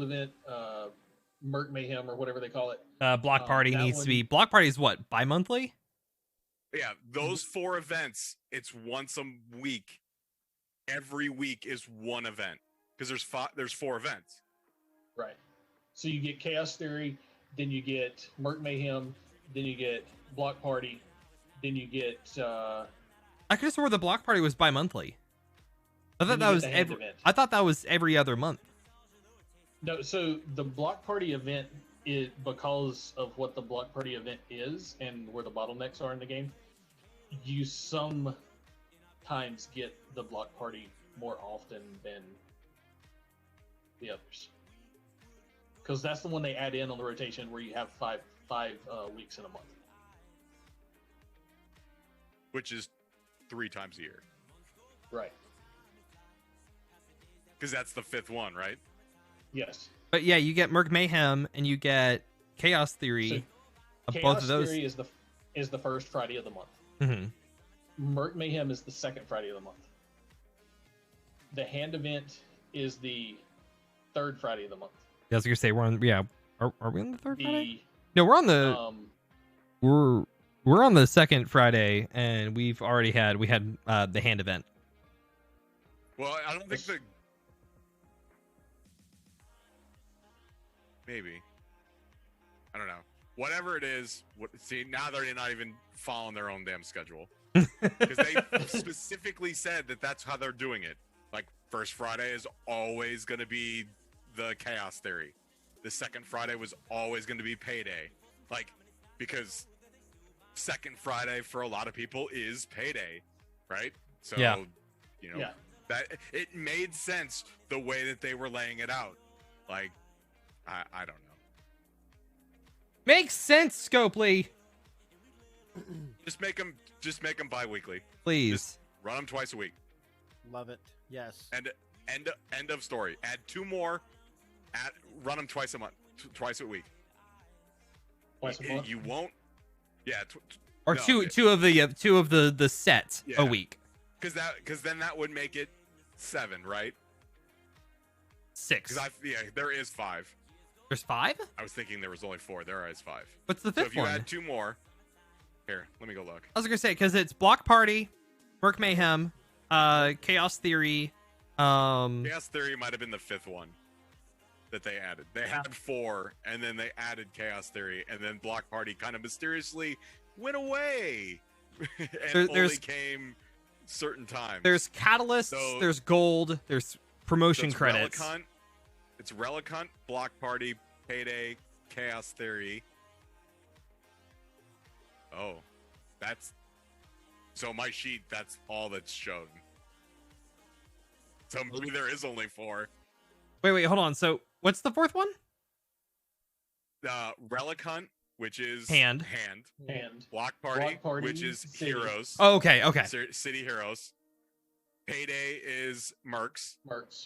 event, Merc Mayhem or whatever they call it.
Block Party needs to be. Block Party is what, bi-monthly?
Yeah, those 4 events. It's once a week. Every week is one event because there's 4 events.
Right. So you get Chaos Theory, then you get Merc Mayhem, then you get Block Party, then you get.
I could have swore the Block Party was bi-monthly. I thought that was every other month.
No, so the Block Party event is because of what the Block Party event is and where the bottlenecks are in the game. You sometimes get the Block Party more often than the others. because that's the one they add in on the rotation where you have five weeks in a month.
Which is 3 times a year.
Right.
Because that's the 5th one, right?
Yes.
But yeah, you get Merc Mayhem and you get Chaos Theory.
So
both of those.
Theory is the first Friday of the month.
Mm-hmm.
Merc Mayhem is the second Friday of the month. The hand event is the third Friday of the month.
Yeah, I was gonna say we're on. Yeah, are we on the third
The,
Friday? No, we're on the. We're on the second Friday, and we had the hand event.
Well, I don't think maybe. I don't know. Whatever it is. See, now they're not even following their own damn schedule. Because they specifically said that that's how they're doing it. Like, first Friday is always going to be the Chaos Theory. The second Friday was always going to be Payday. Like, because second Friday for a lot of people is Payday, right? So,
yeah.
That it made sense the way that they were laying it out. Like, I don't know.
Makes sense, Scopely.
Just make them bi-weekly.
Please.
Just run them twice a week.
Love it. Yes.
And end of story. Add 2 more. Run them twice a month, twice a week.
Twice a month.
You won't. Yeah.
Or two of the sets a week.
Because then that would make it 7, right?
6.
There is 5.
There's 5?
I was thinking there was only 4. There is 5.
What's the 5th
So if you
one?
add 2 more, here, let me go look.
I was gonna say because it's Block Party, Merc Mayhem, Chaos Theory.
Chaos Theory might have been the 5th one that they added. They had 4, and then they added Chaos Theory, and then Block Party kind of mysteriously went away, and only came certain times.
There's Catalysts, there's Gold, there's promotion credits.
It's Relic Hunt, Block Party, Payday, Chaos Theory. Oh, so my sheet, that's all that's shown. So maybe there is only 4.
Wait, hold on. So what's the 4th one?
Relic Hunt, which is
hand.
Block Party, which is City. Heroes.
Oh, okay.
City Heroes. Payday is Mercs.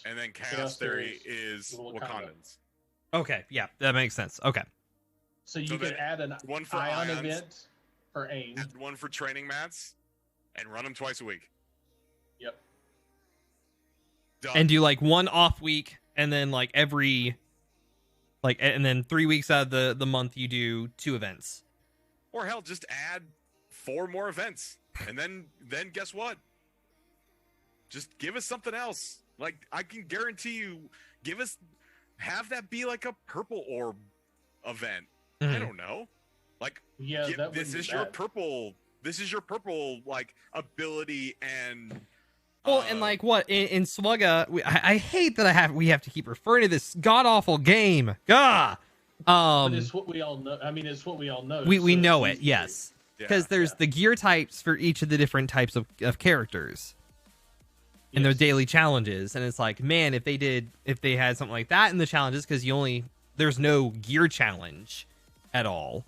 And then Chaos Theory is Wakandans.
Okay, yeah, that makes sense. Okay.
So you could add one for Ion event for AIM.
Add 1 for training mats, and run them twice a week.
Yep.
Done.
And do like 1 off week, and then like and then 3 weeks out of the month you do 2 events.
Or hell, just add 4 more events, and then guess what? Just give us something else. Like, I can guarantee you, have that be like a purple orb event.
Mm-hmm.
I don't know. Like, this is your purple, like, ability and...
Well, and like what in Slugga, I hate that we have to keep referring to this god awful game. Gah.
But it's what we all know. I mean, it's what we all know.
We know it, yes, because there's the gear types for each of the different types of characters, and their daily challenges. And it's like, man, if they had something like that in the challenges, because there's no gear challenge at all.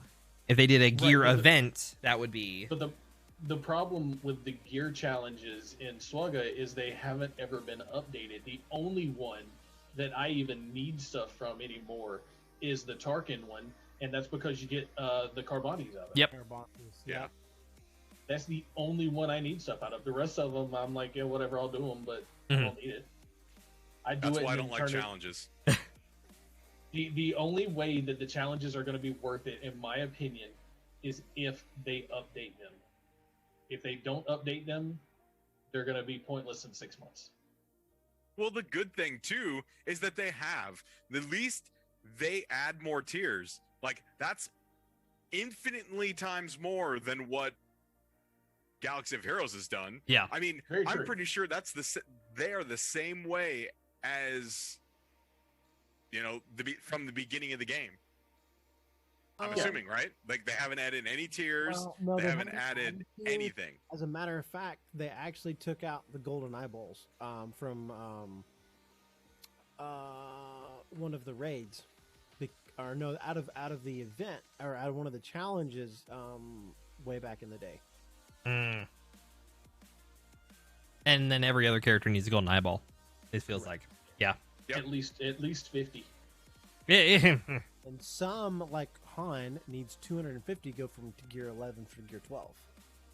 If they did a gear event, that would be.
But the problem with the gear challenges in Slugga is they haven't ever been updated. The only one that I even need stuff from anymore is the Tarkin one, and that's because you get the Carbonies out of it.
Yep.
Yeah.
That's the only one I need stuff out of. The rest of them, I'm like, yeah, whatever, I'll do them, but I don't need it.
That's why I don't like challenges.
The only way that the challenges are going to be worth it, in my opinion, is if they update them. If they don't update them, they're going to be pointless in 6 months.
Well, the good thing, too, is that they have. At least they add more tiers. Like, that's infinitely times more than what Galaxy of Heroes has done.
Yeah.
I mean, I'm pretty sure they are the same way as, from the beginning of the game. I'm assuming, right? Like, they haven't added any tiers.
No,
they haven't added anything.
As a matter of fact, they actually took out the golden eyeballs from one of the raids. or no, out of the event or out of one of the challenges way back in the day.
And then every other character needs a golden eyeball. It feels like, yeah.
Yep. At least 50.
Yeah.
And some, like Han, needs 250 to go from gear 11 to gear 12.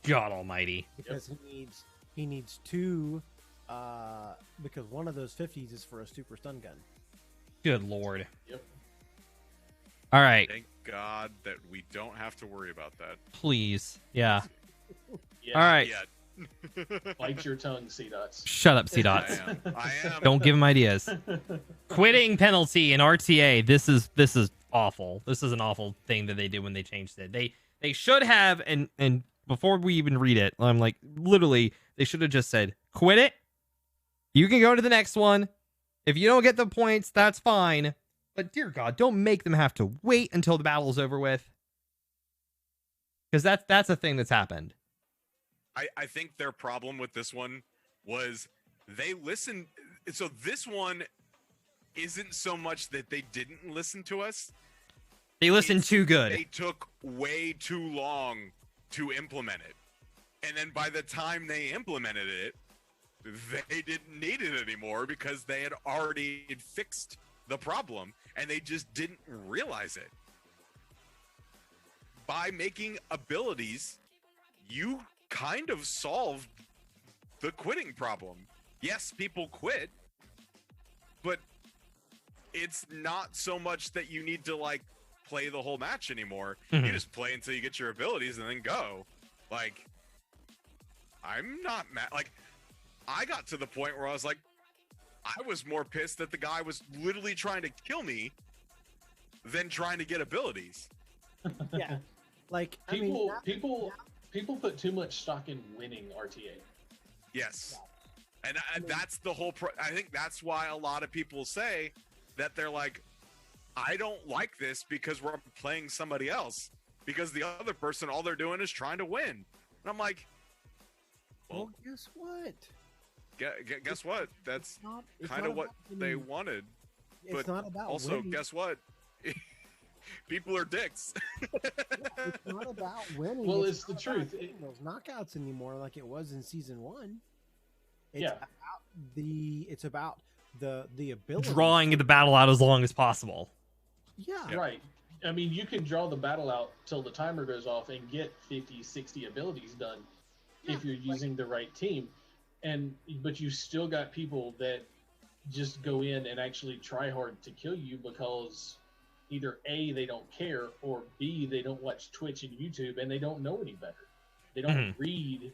God Almighty!
Because he needs 2. Because one of those 50s is for a super stun gun.
Good Lord.
Yep.
All right.
Thank God that we don't have to worry about that.
Please. Yeah.
Yeah.
All right.
Yet.
Bite your tongue, Cdotts.
Shut up, Cdotts.
I am.
Don't give him ideas. Quitting penalty in RTA. This is awful. This is an awful thing that they did when they changed it. They should have, and before we even read it, I'm like, literally, they should have just said, quit it. You can go to the next one. If you don't get the points, that's fine. But dear God, don't make them have to wait until the battle's over with. Because that's a thing that's happened.
I think their problem with this one was they listened. So this one isn't so much that they didn't listen to us.
They listened too good.
They took way too long to implement it. And then by the time they implemented it, they didn't need it anymore because they had already fixed the problem and they just didn't realize it. By making abilities, you kind of solved the quitting problem. Yes, people quit, but it's not so much that you need to like play the whole match anymore. You just play until you get your abilities and then go. Like, I'm not mad. Like, I got to the point where I was like, I was more pissed that the guy was literally trying to kill me than trying to get abilities.
Yeah. Like,
people put too much stock in winning RTA.
Yes. And that's the whole I think that's why a lot of people say that they're like, I don't like this because we're playing somebody else. Because the other person, all they're doing is trying to win. And I'm like,
well, guess what?
Guess what? That's kind of what they wanted.
It's not about
also,
winning.
Guess what? People are dicks.
It's not about winning.
Well, it's the truth.
Those knockouts anymore, like it was in season 1. It's about the ability.
Drawing the battle out as long as possible.
Yeah.
Right. I mean, you can draw the battle out till the timer goes off and get 50, 60 abilities done if you're using the right team. But you still got people that just go in and actually try hard to kill you because either A, they don't care, or B, they don't watch Twitch and YouTube and they don't know any better. They don't read,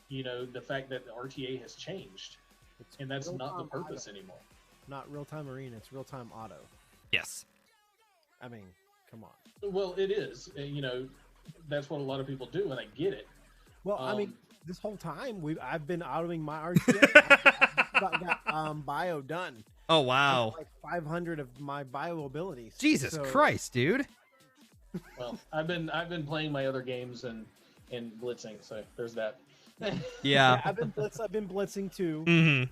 the fact that the RTA has changed. And that's not the purpose anymore.
Not real-time arena, it's real-time auto.
Yes.
I mean, come on.
Well, it is. That's what a lot of people do, and I get it.
Well, I mean, this whole time I've been autoing my RTA. I've got bio done.
Oh wow!
Like 500 of my bio abilities.
Jesus Christ, dude!
Well, I've been playing my other games and blitzing, so there's that.
Yeah,
I've been blitzing too.
Mm-hmm.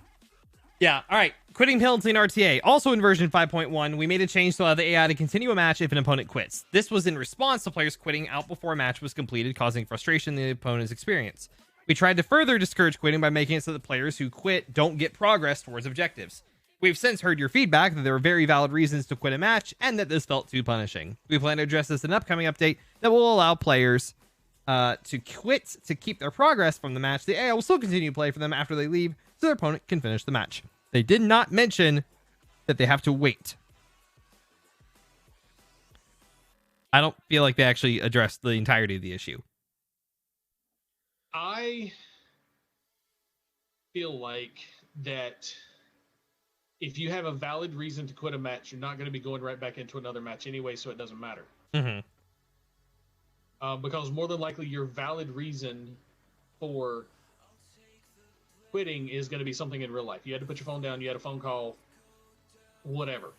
Yeah. All right. Quitting penalty in RTA. Also in version 5.1, we made a change to allow the AI to continue a match if an opponent quits. This was in response to players quitting out before a match was completed, causing frustration in the opponent's experience. We tried to further discourage quitting by making it so that players who quit don't get progress towards objectives. We've since heard your feedback that there are very valid reasons to quit a match and that this felt too punishing. We plan to address this in an upcoming update that will allow players to quit to keep their progress from the match. The AI will still continue to play for them after they leave so their opponent can finish the match. They did not mention that they have to wait. I don't feel like they actually addressed the entirety of the issue.
I feel like that if you have a valid reason to quit a match, you're not going to be going right back into another match anyway, so it doesn't matter.
Mm-hmm.
Because more than likely your valid reason for quitting is going to be something in real life. You had to put your phone down, you had a phone call, whatever.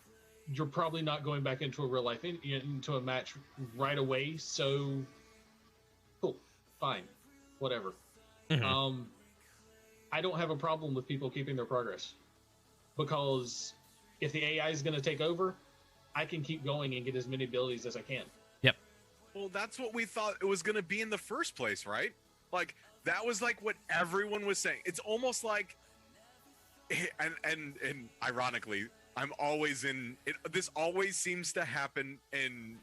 You're probably not going back into a real life, into a match right away, so cool, fine, whatever.
Mm-hmm.
I don't have a problem with people keeping their progress, because if the AI is going to take over, I can keep going and get as many abilities as I can.
Yep.
Well, that's what we thought it was going to be in the first place, right? Like, that was like what everyone was saying. It's almost like, and ironically, I'm always in it. This always seems to happen in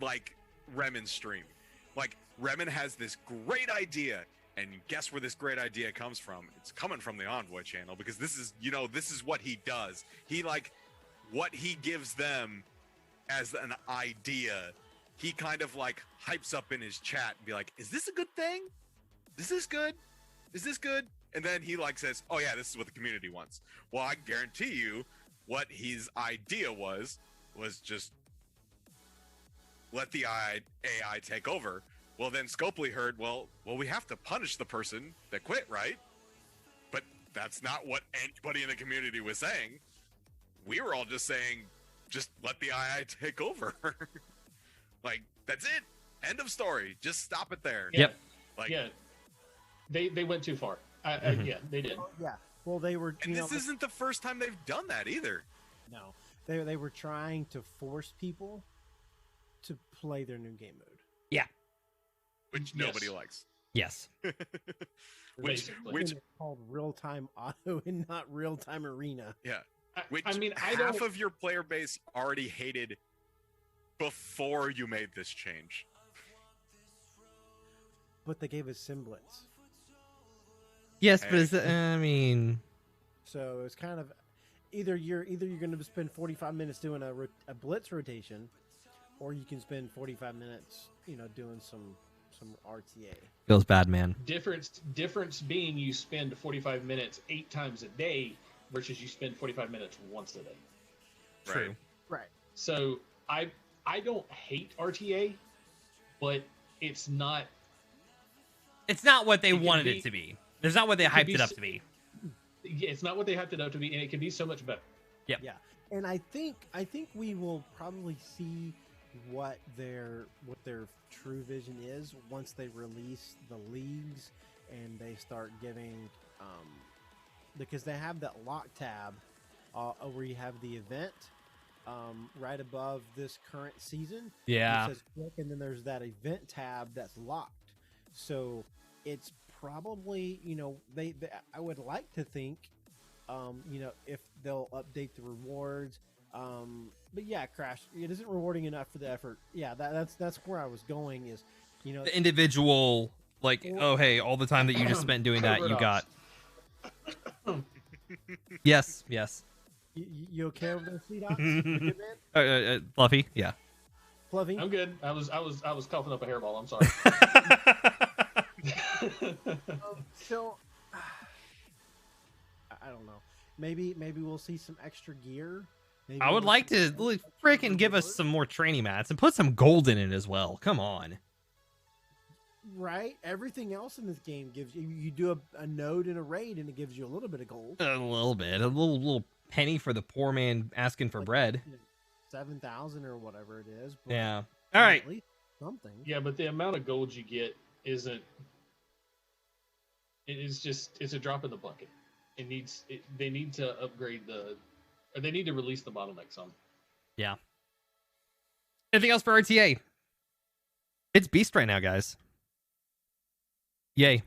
like Remen's stream. Like, Remen has this great idea, and guess where this great idea comes from? It's coming from the Envoy channel, because this is, this is what he does. He, like, what he gives them as an idea, he kind of like hypes up in his chat and be like, is this a good thing? Is this good? Is this good? And then he like says, oh yeah, this is what the community wants. Well, I guarantee you what his idea was just let the AI take over. Well, then Scopely heard, well, we have to punish the person that quit, right? But that's not what anybody in the community was saying. We were all just saying, just let the AI take over. Like, that's it. End of story. Just stop it there.
Yeah.
Yep.
Like,
yeah. They went too far. Yeah, they did.
Yeah. Well, they were.
and this isn't the first time they've done that either.
No, they were trying to force people to play their new game mode.
Yeah.
Which
Yes.
nobody likes.
Yes.
Which
It's called real time auto and not real time arena.
yeah. Which
I mean, I
half
don't.
of your player base already hated before you made this change.
But they gave us semblance.
Yes,
Hey.
but is I mean,
So it's kind of either you're going to spend 45 minutes doing a blitz rotation, or you can spend 45 minutes, doing some RTA.
feels bad, man.
Difference being you spend 45 minutes 8 times a day versus you spend 45 minutes once a day.
True.
Right.
So I don't hate RTA, but it's not.
It's not what they
It can
wanted
be-
it to be. It's not what they
it can
hyped
be
it up
s-
to be.
It's not what they hyped it up to be, and it can be so much better.
Yeah. And I think we will probably see what their true vision is once they release the leagues and they start giving because they have that lock tab where you have the event right above this current season.
Yeah.
It says click, and then there's that event tab that's locked. So it's probably, they I would like to think, if they'll update the rewards. But yeah, Crash, it isn't rewarding enough for the effort. Yeah, that's where I was going is,
The individual, like, oh, hey, all the time that you just spent doing that, you got. Yes.
you okay over there, Cdotts? You good, man?
Fluffy, yeah.
Fluffy?
I'm good. I was coughing up a hairball. I'm sorry.
So I don't know. Maybe we'll see some extra gear. Maybe
I would
we'll
like
see
to
some
freaking give us
rewards.
some more training mats and put some gold in it as well. Come on.
Right? Everything else in this game gives you do a node in a raid and it gives you a little bit of gold.
A little bit. A little penny for the poor man asking for bread.
7,000 or whatever it is. But
Yeah. All right.
At least something.
Yeah, but the amount of gold you get isn't. It's a drop in the bucket. They need to upgrade or they need to release the bottleneck some.
Yeah. Anything else for RTA? It's Beast right now, guys. Yay.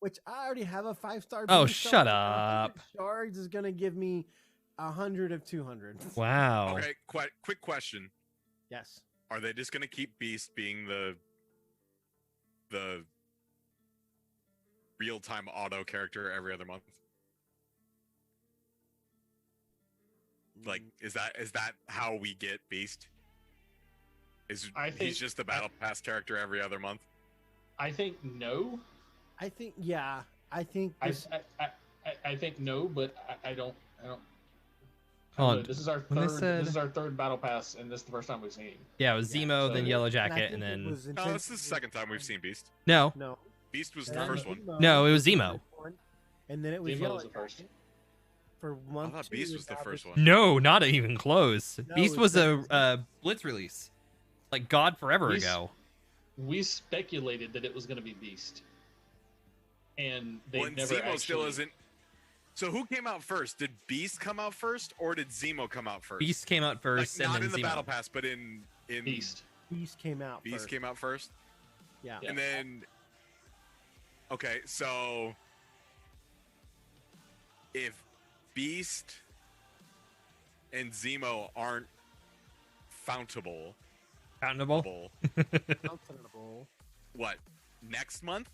Which I already have a 5-star.
Oh,
beast, so
shut
100
up.
Shards is gonna give me 100 of 200.
Wow.
Okay, quick question.
Yes.
Are they just going to keep Beast being the real-time auto character every other month? Like, is that how we get Beast?
I think-
He's just the battle pass character every other month?
I think no.
I think yeah. I think
I
this,
I think no, but I don't.
Hold on.
This is our
When they
third.
said-
This is our third battle pass, and this is the first time we've seen him.
Yeah, it was
Yeah,
Zemo,
so-
then Yellow
and I
Jacket, and
think it
then
was
No, this is the
intentionally-
second time we've seen Beast.
no.
No.
Beast was the
That
first
was
one.
Zemo.
No, it was Zemo.
And then it was
Zemo
Yellow
was the first.
Jacket. For
I
month
thought
2,
Beast
and
was the
now
first
this-
one.
No, not even close.
No,
Beast
it's
was
not.
a Blitz release, like God forever
Beast-
ago.
We speculated that it was going to be Beast, and they
Well, and
never
Zemo
actually.
still isn't. So who came out first? Did Beast come out first, or did Zemo come out first?
Beast came out first,
like,
and
not
then
in the
Zemo.
battle pass, but in
Beast.
Beast came out.
Beast
first.
came out first.
Yeah.
And then, okay, so if Beast and Zemo aren't fountable,
Fountainable.
what, next month?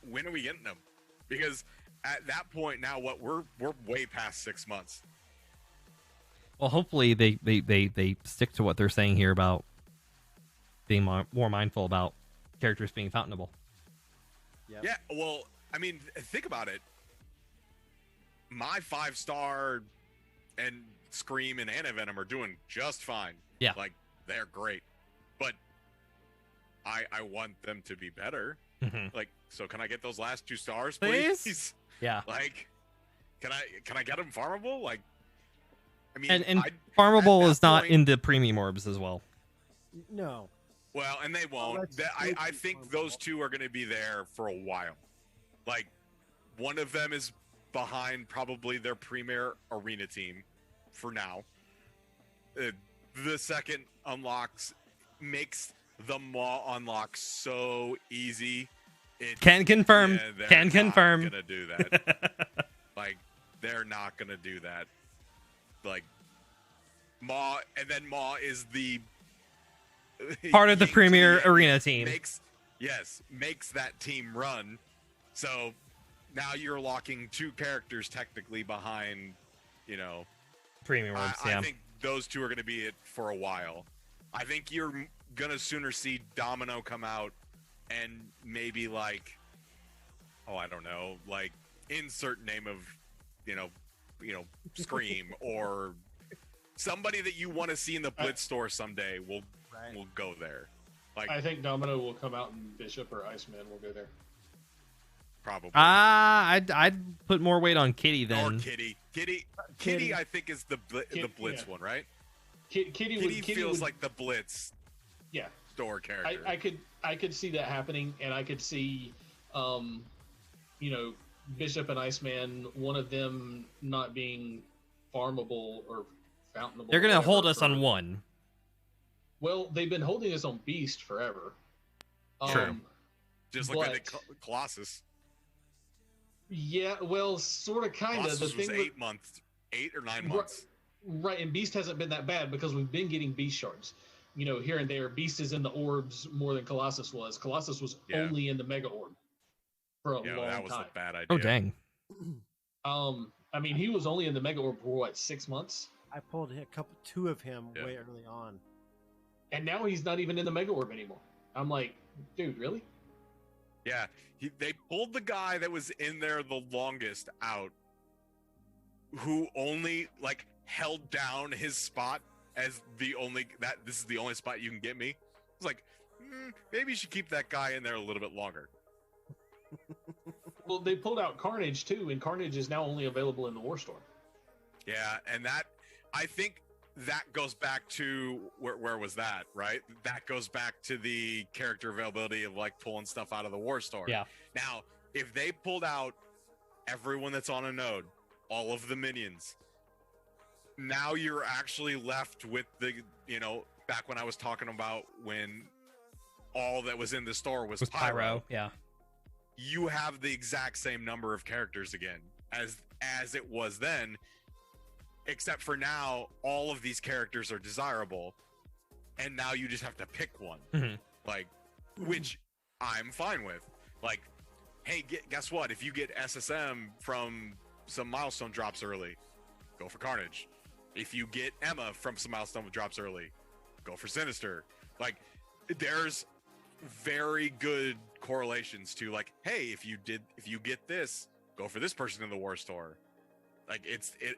When are we getting them? Because at that point now, we're way past 6 months.
Well, hopefully they stick to what they're saying here about being more mindful about characters being fountainable.
Yep.
Yeah, well, I mean, think about it. My 5-star and Scream and Venom are doing just fine.
Yeah.
Like, they're great. But I want them to be better.
Mm-hmm.
Like, so can I get those last 2 stars,
Please?
please?
Yeah.
Like, can I get them farmable? Like, I mean,
And farmable
at
is
that
not
point-
in the premium orbs as well.
No.
Well, and they won't.
that's
I think those 2 are going to be there for a while. Like, one of them is behind probably their premier arena team for now. The second makes the Maw unlock so easy.
Can confirm.
Yeah, they're
Can
not
confirm.
Gonna do that. Like, they're not gonna do that. Like, Maw, and then Maw is the
Part of the
yin to
premier
yang.
arena team.
Makes that team run. So now you're locking 2 characters technically behind,
Premium orbs,
I
yeah.
think those 2 are going to be it for a while. I think you're going to sooner see Domino come out and maybe like, I don't know, like insert name of, Scream or somebody that you want to see in the Blitz store someday will go there. Like,
I think Domino will come out and Bishop or Iceman will go there.
probably.
I'd put more weight on Kitty
Or
than
Kitty, I think is the Blitz
yeah.
one, right?
Kitty
feels
would,
like the Blitz
yeah.
store character.
I could see that happening, and I could see, Bishop and Iceman, one of them not being farmable or fountainable.
they're gonna
whatever,
hold us on one.
Well, they've been holding us on Beast forever.
True.
Just like they did Colossus.
Yeah, well, sort of, kind of.
Colossus
The
was
thing
8 or 9 months.
Right, and Beast hasn't been that bad because we've been getting Beast shards. Here and there. Beast is in the orbs more than Colossus was. Colossus was only in the Mega Orb for a long time.
That was a bad idea.
Oh dang.
I mean, he was only in the Mega Orb for what, 6 months?
I pulled 2 of him way early on.
And now he's not even in the Mega Orb anymore. I'm like, dude, really?
Yeah, they pulled the guy that was in there the longest out, who only held down his spot as this is the only spot you can get me. It's like, maybe you should keep that guy in there a little bit longer.
Well, they pulled out Carnage too, and Carnage is now only available in the War Store.
Yeah, and I think that goes back to where was that, right? That goes back to the character availability of pulling stuff out of the War Store.
Yeah.
Now, if they pulled out everyone that's on a node, all of the minions, now you're actually left with the, back when I was talking about when all that was in the store was Pyro.
Yeah.
You have the exact same number of characters again as it was then. Except for now, all of these characters are desirable, and now you just have to pick one, which I'm fine with. Hey, guess what? If you get SSM from some milestone drops early, go for Carnage. If you get Emma from some milestone drops early, go for Sinister. There's very good correlations to hey, if you get this, go for this person in the War Store.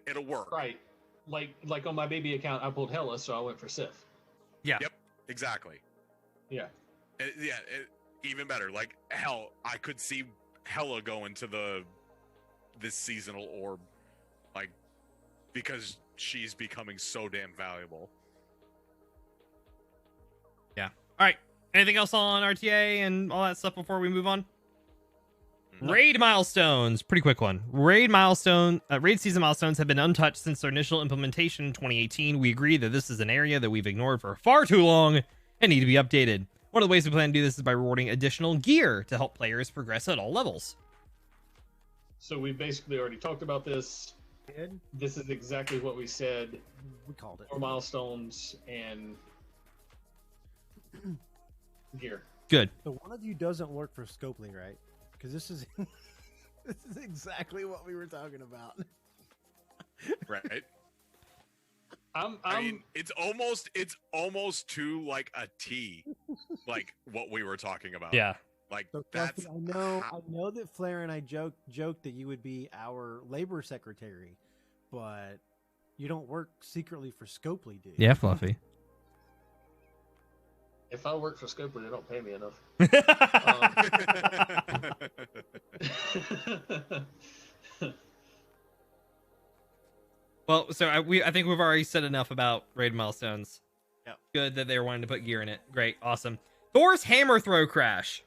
It'll work.
Right. Like on my baby account, I pulled Hela, so I went for Sith.
Yeah.
Yep. Exactly.
Yeah.
Even better. Hell, I could see Hela go into this seasonal orb, because she's becoming so damn valuable.
Yeah. All right. Anything else on RTA and all that stuff before we move on? Raid milestones, pretty quick one. Raid season milestones have been untouched since their initial implementation in 2018. We agree that this is an area that we've ignored for far too long and need to be updated. One of the ways we plan to do this is by rewarding additional gear to help players progress at all levels.
So we basically already talked about this. This is exactly what we said.
We called it.
More milestones and gear.
Good.
So one of you doesn't work for Scopely, right? Because this is this is exactly what we were talking about.
Right.
I
mean, it's almost to like a T, like what we were talking about.
Yeah.
Like
So
that's.
I know that Flair and I joked that you would be our labor secretary, but you don't work secretly for Scopely, do you?
Yeah, Fluffy.
If I work for Scopely, they don't pay me enough.
Well, so I think we've already said enough about raid milestones.
Yeah.
Good that they were wanting to put gear in it. Great, awesome. Thor's hammer throw crash.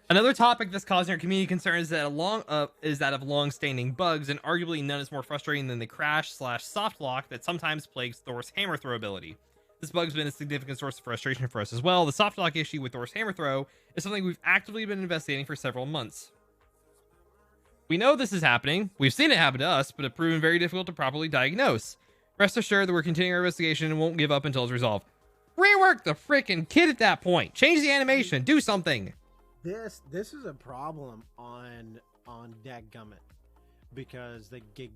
Another topic that's causing our community concern is that of long-standing bugs, and arguably none is more frustrating than the crash/soft lock that sometimes plagues Thor's hammer throw ability. This bug's been a significant source of frustration for us as well. The soft lock issue with Thor's hammer throw is something we've actively been investigating for several months. We know this is happening. We've seen it happen to us, but it's proven very difficult to properly diagnose. Rest assured that we're continuing our investigation and won't give up until it's resolved. Rework the frickin' kid at that point. Change the animation. Do something.
This is a problem on Dadgummit because they gig.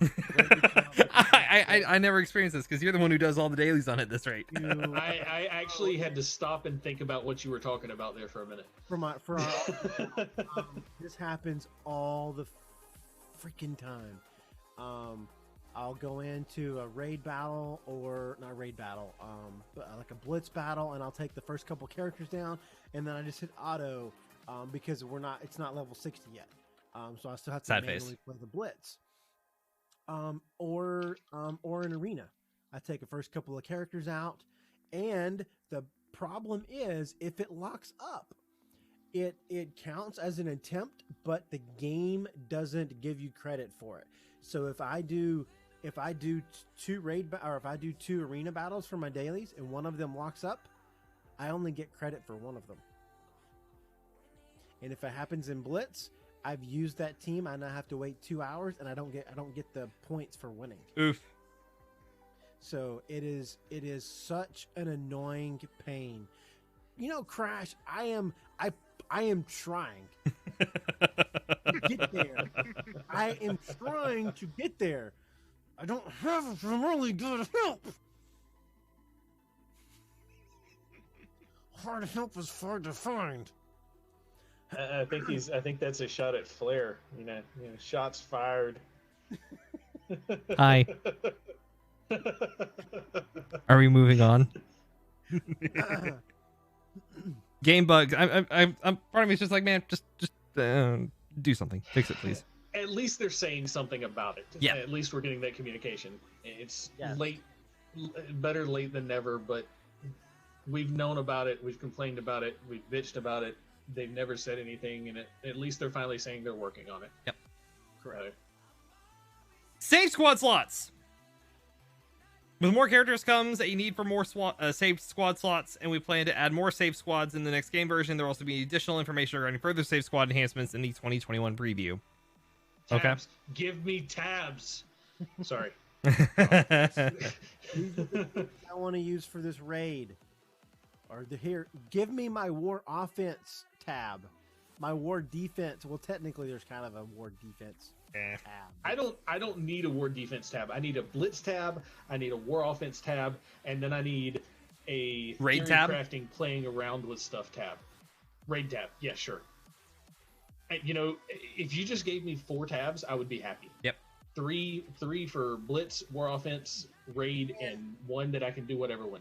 I never experienced this because you're the one who does all the dailies on it this rate.
I actually had to stop and think about what you were talking about there for a minute.
This happens all the freaking time. I'll go into a raid battle or not raid battle, but like a blitz battle, and I'll take the first couple characters down, and then I just hit auto because it's not level 60 yet. So I still have to manually play the blitz. Or an arena. I take the first couple of characters out, and the problem is if it locks up, it counts as an attempt, but the game doesn't give you credit for it. So if I do two arena battles for my dailies and one of them locks up, I only get credit for one of them. And if it happens in blitz, I've used that team. I now have to wait 2 hours, and I don't get the points for winning.
Oof.
So it is such an annoying pain. You know, Crash, I am trying to get there. I am trying to get there. I don't have really good help. Hard help is hard to find.
I think that's a shot at Flair. You know, shots fired.
Hi. Are we moving on? Game bugs. I'm part of me is just like, man, just do something. Fix it, please.
At least they're saying something about it.
Yeah.
At least we're getting that communication. It's late, better late than never, but we've known about it. We've complained about it. We've bitched about it. They've never said anything, and at least they're finally saying they're working on it.
Yep.
Correct.
Save squad slots. With more characters comes a need for more save squad slots, and we plan to add more save squads in the next game version. There will also be additional information regarding further save squad enhancements in the 2021 preview.
Tabs.
Okay.
Give me tabs. Sorry.
These are the things I want to use for this raid. Give me my war offense tab. My war defense. Well, technically, there's kind of a war defense tab.
I don't need a war defense tab. I need a blitz tab. I need a war offense tab, and then I need a
raid
theory
tab.
Crafting, playing around with stuff tab. Raid tab. Yeah, sure. And, you know, if you just gave me 4 tabs, I would be happy.
Yep.
Three for blitz, war offense, raid, and 1 that I can do whatever with.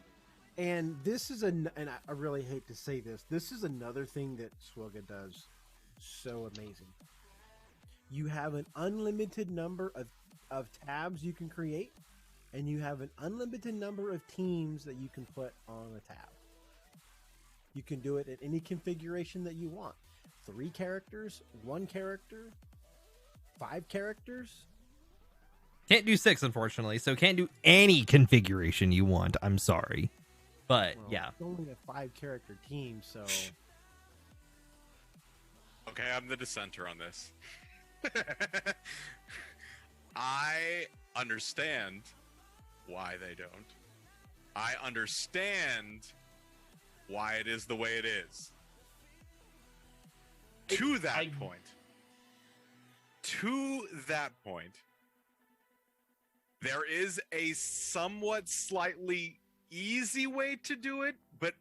And this is and I really hate to say this. This is another thing that Swugga does so amazing. You have an unlimited number of tabs you can create, and you have an unlimited number of teams that you can put on a tab. You can do it at any configuration that you want. 3 characters, 1 character, 5 characters?
Can't do 6, unfortunately, so can't do any configuration you want. I'm sorry. But,
Well,
yeah.
It's only a 5-character team, so...
Okay, I'm the dissenter on this. I understand why they don't. I understand why it is the way it is. To that point, there is a somewhat slightly easy way to do it, but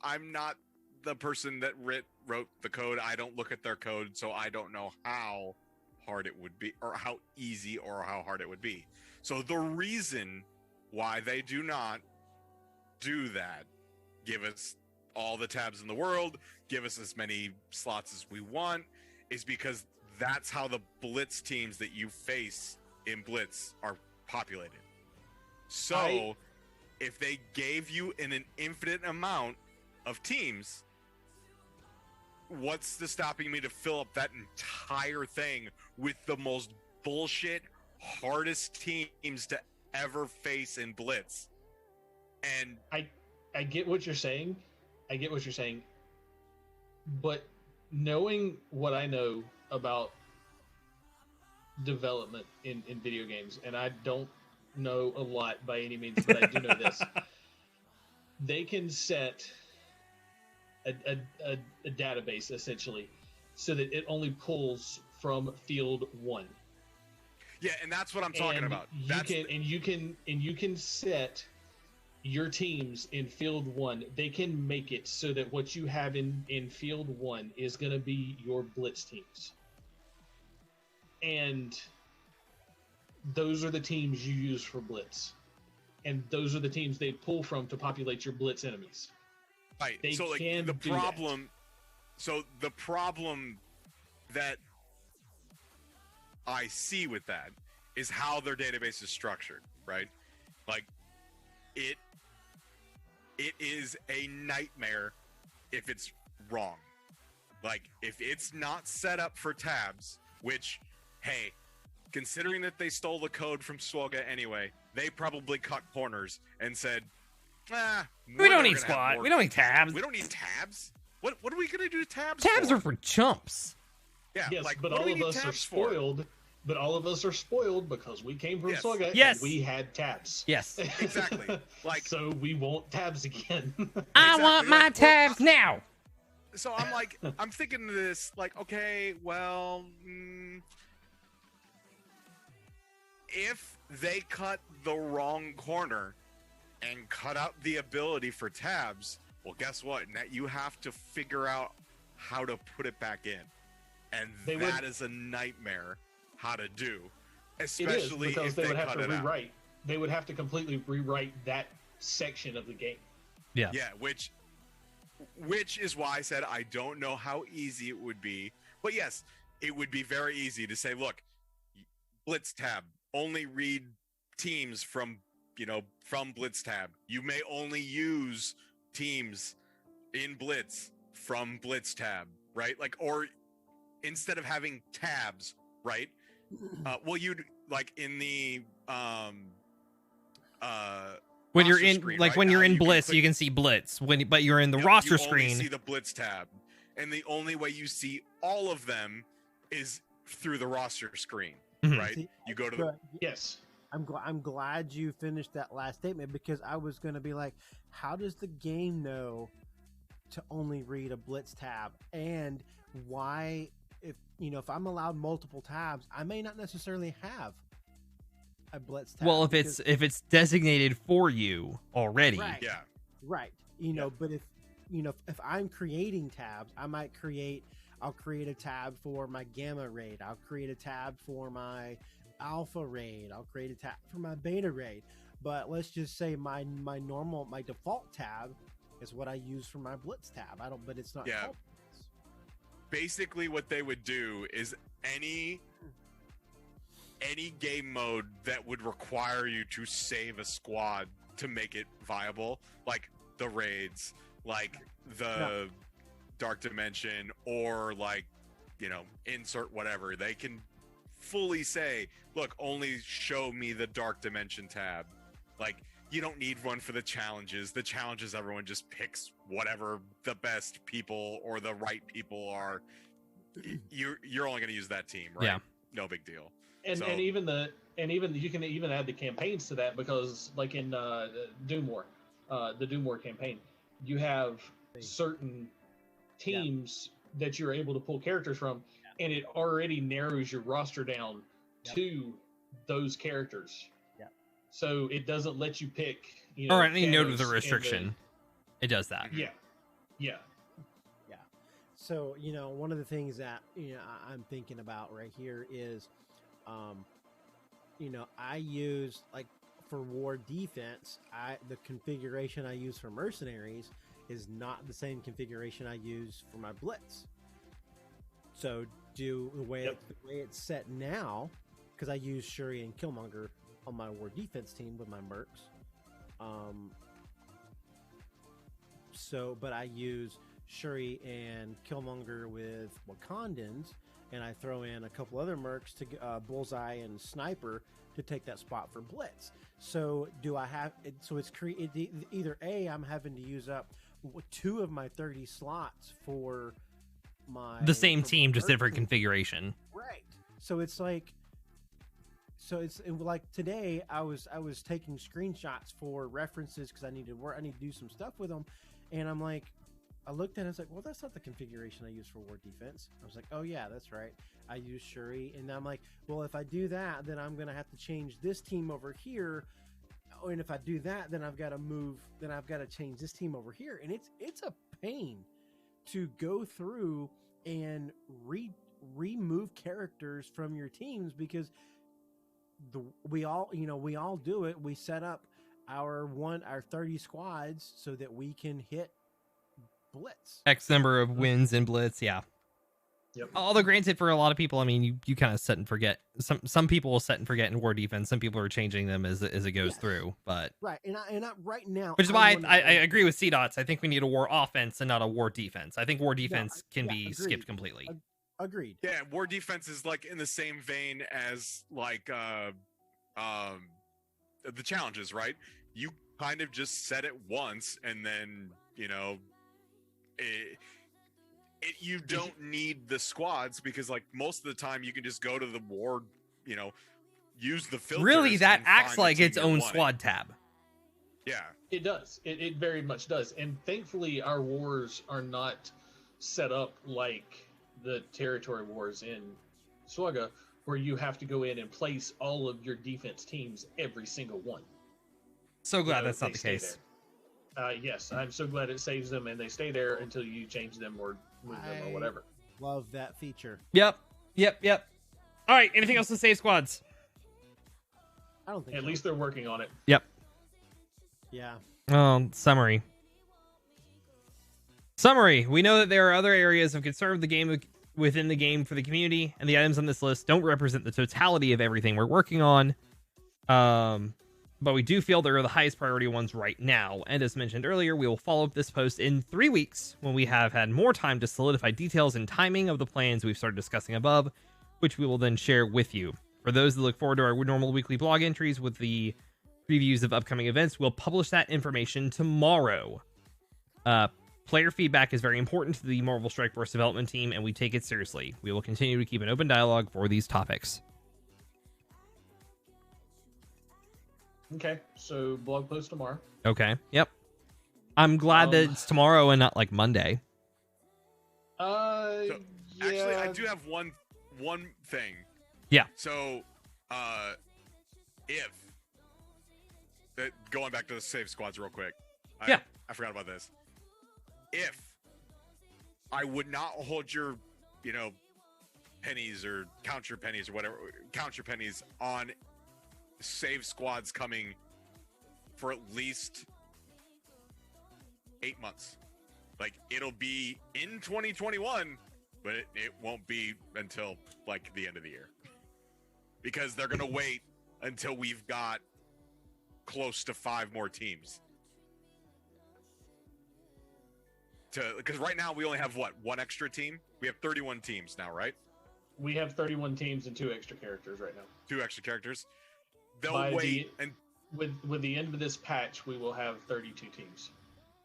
I'm not the person that wrote the code. I don't look at their code, so I don't know how hard it would be, or how easy or how hard it would be. So the reason why they do not do that, give us all the tabs in the world, give us as many slots as we want, is because that's how the Blitz teams that you face in Blitz are populated. So if they gave you an infinite amount of teams, what's the stopping me to fill up that entire thing with the most bullshit, hardest teams to ever face in Blitz? And
I get what you're saying. But knowing what I know about development in video games, and I don't know a lot by any means, but I do know this. They can set a database essentially so that it only pulls from field 1.
Yeah, and that's what I'm talking about.
You can set your teams in field 1. They can make it so that what you have in field 1 is going to be your Blitz teams. And those are the teams you use for Blitz. And those are the teams they pull from to populate your Blitz enemies.
Right.
They
so
can
the
do
problem
that.
So the problem that I see with that is how their database is structured, right? Like it is a nightmare if it's wrong. Like if it's not set up for tabs, which, hey, considering that they stole the code from Swoga anyway, they probably cut corners and said,
we don't need squad. We don't need tabs.
We don't need tabs. What are we gonna do tabs?
Tabs
for?
are for chumps.
Yeah,
yes,
like,
but
what
all
do we
of
need
us are
tabs for?
spoiled. But all of us are spoiled because we came from
Yes.
Swoga
Yes.
and we had tabs.
Yes.
Exactly. Like,
so we want tabs again.
I want my tabs now.
So I'm like, I'm thinking of this, like, okay, well, if they cut the wrong corner and cut out the ability for tabs, well, guess what? Now you have to figure out how to put it back in. And that is a nightmare how to do. Especially
because
if
they would have
cut
to
it out.
rewrite. They would have to completely rewrite that section of the game.
Yeah.
Yeah, which is why I said I don't know how easy it would be. But yes, it would be very easy to say, look, Blitz tab, only read teams from Blitz tab. You may only use teams in Blitz from Blitz tab, right? Like, or instead of having tabs, right? Well, you'd like in the
when you're in
screen,
like
right?
when you're in
you
Blitz, you can see Blitz. But you're in the roster
you
screen.
only see the Blitz tab, and the only way you see all of them is through the roster screen, right?
See,
You go to the
Yes.
I'm glad you finished that last statement because I was going to be like, how does the game know to only read a Blitz tab, and why if I'm allowed multiple tabs, I may not necessarily have a Blitz tab.
Well, if it's designated for you already.
Right.
yeah.
Right. But if I'm creating tabs, I'll create a tab for my Gamma raid. I'll create a tab for my Alpha raid. I'll create a tab for my Beta raid. But let's just say my default tab is what I use for my Blitz tab. But it's not.
Yeah. Basically, what they would do is any game mode that would require you to save a squad to make it viable, like the raids, like the Dark Dimension or like, you know, insert whatever, they can fully say, look, only show me the Dark Dimension tab. Like, you don't need one for the challenges. The challenges, everyone just picks whatever the best people or the right people are. You're only going to use that team, right?
Yeah.
No big deal.
And even you can even add the campaigns to that, because like in Doom War, the Doom War campaign, you have certain teams that you're able to pull characters from, and it already narrows your roster down to those characters. Yeah. So it doesn't let you pick, you know,
or any note of the restriction. It does that.
Yeah. Yeah.
Yeah. So, you know, one of the things that, you know, I'm thinking about right here is, you know, I use, like, for war defense, the configuration I use for mercenaries is not the same configuration I use for my blitz. So the way it's set now, because I use Shuri and Killmonger on my war defense team with my mercs. But I use Shuri and Killmonger with Wakandans, and I throw in a couple other mercs to Bullseye and Sniper to take that spot for blitz. So do I have it? So it's either A, I'm having to use up 2 of my 30 slots for
the same team, just different configuration.
Right. So it's like, like today I was taking screenshots for references because I need to do some stuff with them, and I'm like, I looked at it, I was like, well, that's not the configuration I use for war defense. I was like, oh yeah, that's right. I use Shuri, and I'm like, well, if I do that, then I'm gonna have to change this team over here. Oh, and if I do that, then I've got to change this team over here, and it's a pain to go through and remove characters from your teams, because we all do it. We set up our 30 squads so that we can hit blitz
X number of wins in blitz. Yeah.
Yep.
Although granted, for a lot of people, I mean, you kind of set and forget. Some people will set and forget in war defense. Some people are changing them as it goes through. But
right, and I right now,
which is why I agree with Cdotts. I think we need a war offense and not a war defense. I think war defense can be skipped completely.
Agreed.
Yeah, war defense is like in the same vein as like the challenges, right? You kind of just set it once, and then, you know, you don't need the squads, because like most of the time you can just go to the war, you know, use the filters.
Really, that acts like its own squad tab.
Yeah,
it does. It very much does. And thankfully, our wars are not set up like the territory wars in Swaga, where you have to go in and place all of your defense teams, every single one.
So glad that's not the case.
Yes, I'm so glad it saves them, and they stay there until you change them or move them or whatever.
Love that feature.
Yep. All right, anything else to save squads?
I don't think
At least they're working on it.
Yep.
Yeah.
Summary. We know that there are other areas of concern of the game within the game for the community, and the items on this list don't represent the totality of everything we're working on. But we do feel they're the highest priority ones right now. And as mentioned earlier, we will follow up this post in 3 weeks when we have had more time to solidify details and timing of the plans we've started discussing above, which we will then share with you. For those that look forward to our normal weekly blog entries with the previews of upcoming events, we'll publish that information tomorrow. Player feedback is very important to the Marvel Strike Force development team, and we take it seriously. We will continue to keep an open dialogue for these topics.
Okay, so blog post tomorrow.
Okay, yep. I'm glad that it's tomorrow and not like Monday.
So, actually, I do have one thing.
Yeah.
So, going back to the save squads real quick. I forgot about this. If I would not hold your, you know, pennies or count your pennies or whatever, count your pennies on save squads coming for at least 8 months. Like, it'll be in 2021, but it won't be until like the end of the year, because they're gonna wait until we've got close to 5 more teams. because right now we only have one extra team. We have 31 teams now, right?
We have 31 teams and 2 extra characters right now.
2 extra characters. They'll
By
wait and
with the end of this patch, we will have 32 teams.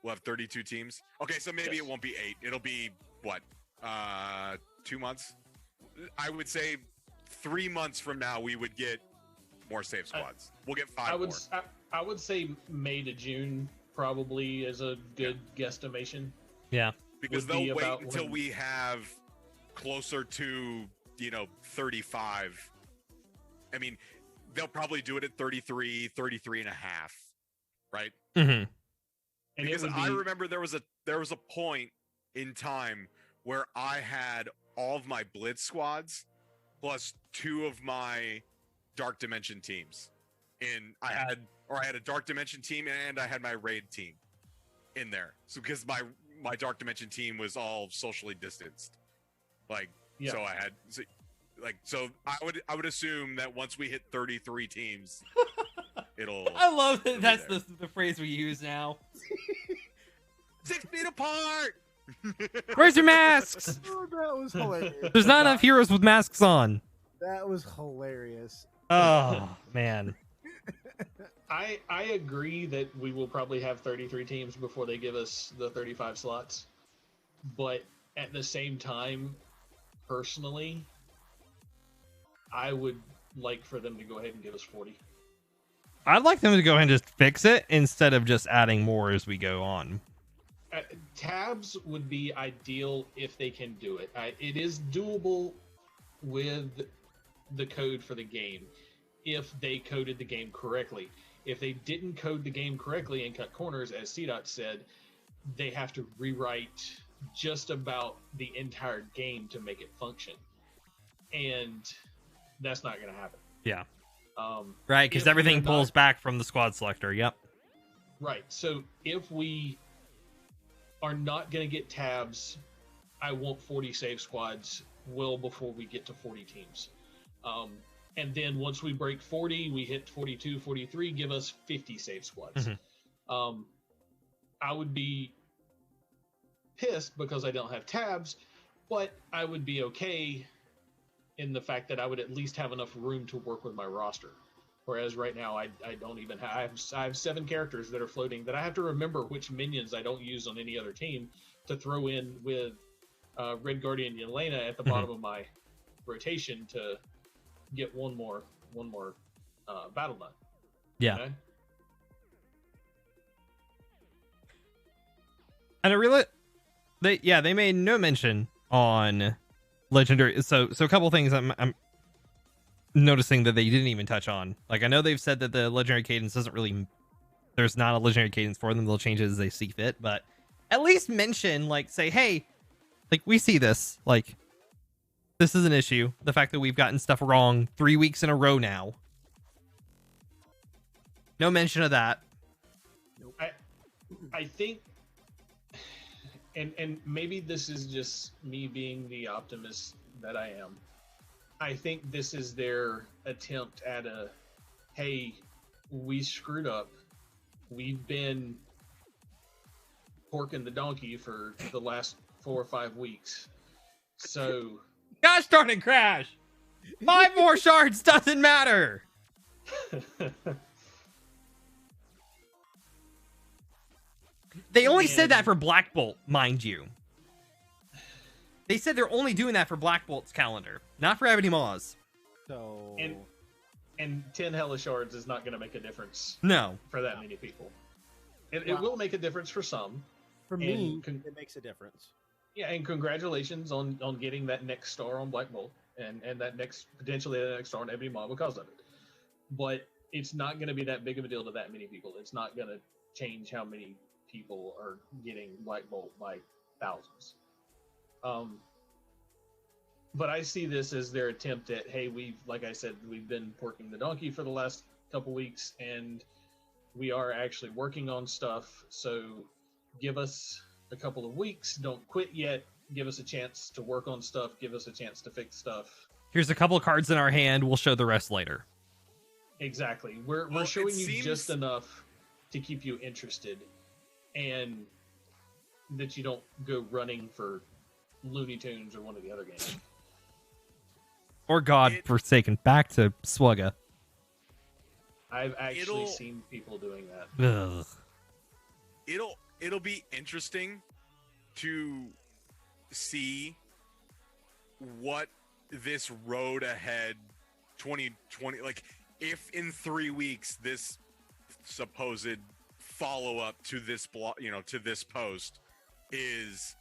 we'll have 32 teams. Okay, so maybe it won't be 8. It'll be what? 2 months. I would say 3 months from now we would get more save squads. We'll get 5 more.
I would say May to June probably is a good guesstimation.
Yeah.
Because they'll wait until we have closer to, 35. I mean, they'll probably do it at 33 and a half, right?
Mm-hmm.
Because I remember there was a point in time where I had all of my Blitz squads plus 2 of my Dark Dimension teams. I had a Dark Dimension team and I had my Raid team in there. So because my Dark Dimension team was all socially distanced. So I had so I would assume that once we hit 33 teams, it'll
I love that that's the phrase we use now.
6 feet apart.
Where's your masks?
Oh, that was hilarious.
There's not enough heroes with masks on.
That was hilarious.
Oh man.
I agree that we will probably have 33 teams before they give us the 35 slots. But at the same time, personally, I would like for them to go ahead and give us 40.
I'd like them to go ahead and just fix it instead of just adding more as we go on.
Tabs would be ideal if they can do it. It is doable with the code for the game if they coded the game correctly. If they didn't code the game correctly and cut corners, as Cdott said, they have to rewrite just about the entire game to make it function. And that's not going to happen.
Yeah. Right, because everything pulls back from the squad selector. Yep.
Right. So if we are not going to get tabs, I want 40 save squads well before we get to 40 teams. And then once we break 40, we hit 42, 43, give us 50 save squads.
Mm-hmm.
I would be pissed because I don't have tabs, but I would be okay in the fact that I would at least have enough room to work with my roster. Whereas right now, I don't even have... I have 7 characters that are floating that I have to remember which minions I don't use on any other team to throw in with Red Guardian Yelena at the bottom of my rotation to get one more battle done.
Yeah.
Okay?
And I really... They made no mention on legendary... So a couple things I'm noticing that they didn't even touch on. I know they've said that the legendary cadence doesn't really... There's not a legendary cadence for them. They'll change it as they see fit. But at least mention, say, hey, we see this. This is an issue. The fact that we've gotten stuff wrong 3 weeks in a row now. No mention of that.
I think, and maybe this is just me being the optimist that I am. I think this is their attempt at hey, we screwed up. We've been porking the donkey for the last 4 or 5 weeks. So...
Gosh darn it, Crash! 5 more shards doesn't matter! They only said that for Black Bolt, mind you. They said they're only doing that for Black Bolt's calendar, not for Ebony Maw's.
So...
And 10 Hellish Shards is not going to make a difference.
No.
For that many people. It will make a difference for some.
For me, it makes a difference.
Yeah, and congratulations on getting that next star on Black Bolt and that potentially that next star on Ebony Maw because of it. But it's not going to be that big of a deal to that many people. It's not going to change how many people are getting Black Bolt by thousands. But I see this as their attempt at, hey, like I said, we've been porking the donkey for the last couple weeks, and we are actually working on stuff. So give us a couple of weeks. Don't quit yet. Give us a chance to work on stuff. Give us a chance to fix stuff.
Here's a couple of cards in our hand. We'll show the rest later.
Exactly. We're showing you just enough to keep you interested. And that you don't go running for Looney Tunes or one of the other games.
Or God-forsaken, back to Swugga.
I've actually seen people doing that.
Ugh.
It'll be interesting to see what this road ahead 2020, like if in 3 weeks this supposed follow-up to this to this post is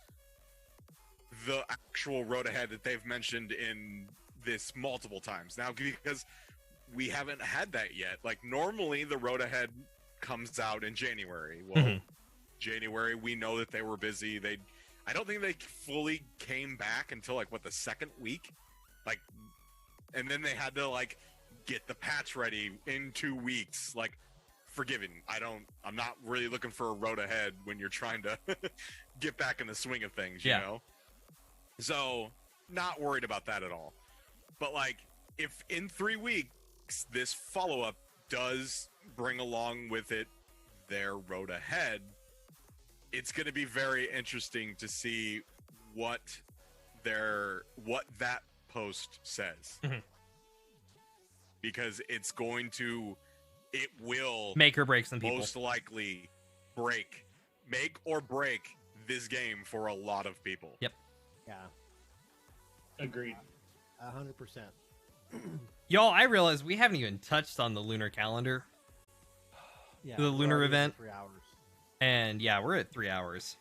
the actual road ahead that they've mentioned in this multiple times now, because we haven't had that yet. Like normally the road ahead comes out in January. Well, January, we know that they were busy. I don't think they fully came back until like the second week, like, and then they had to like get the patch ready in 2 weeks. Like, forgiven. I'm not really looking for a road ahead when you're trying to get back in the swing of things, you know? So not worried about that at all. But like, if in 3 weeks this follow-up does bring along with it their road ahead, it's going to be very interesting to see what that post says. Because it will
make or break some people.
Most likely make or break this game for a lot of people.
Yep.
Yeah.
Agreed.
100%.
Y'all, I realize we haven't even touched on the lunar calendar.
Yeah,
The lunar event.
3 hours.
And yeah, we're at 3 hours.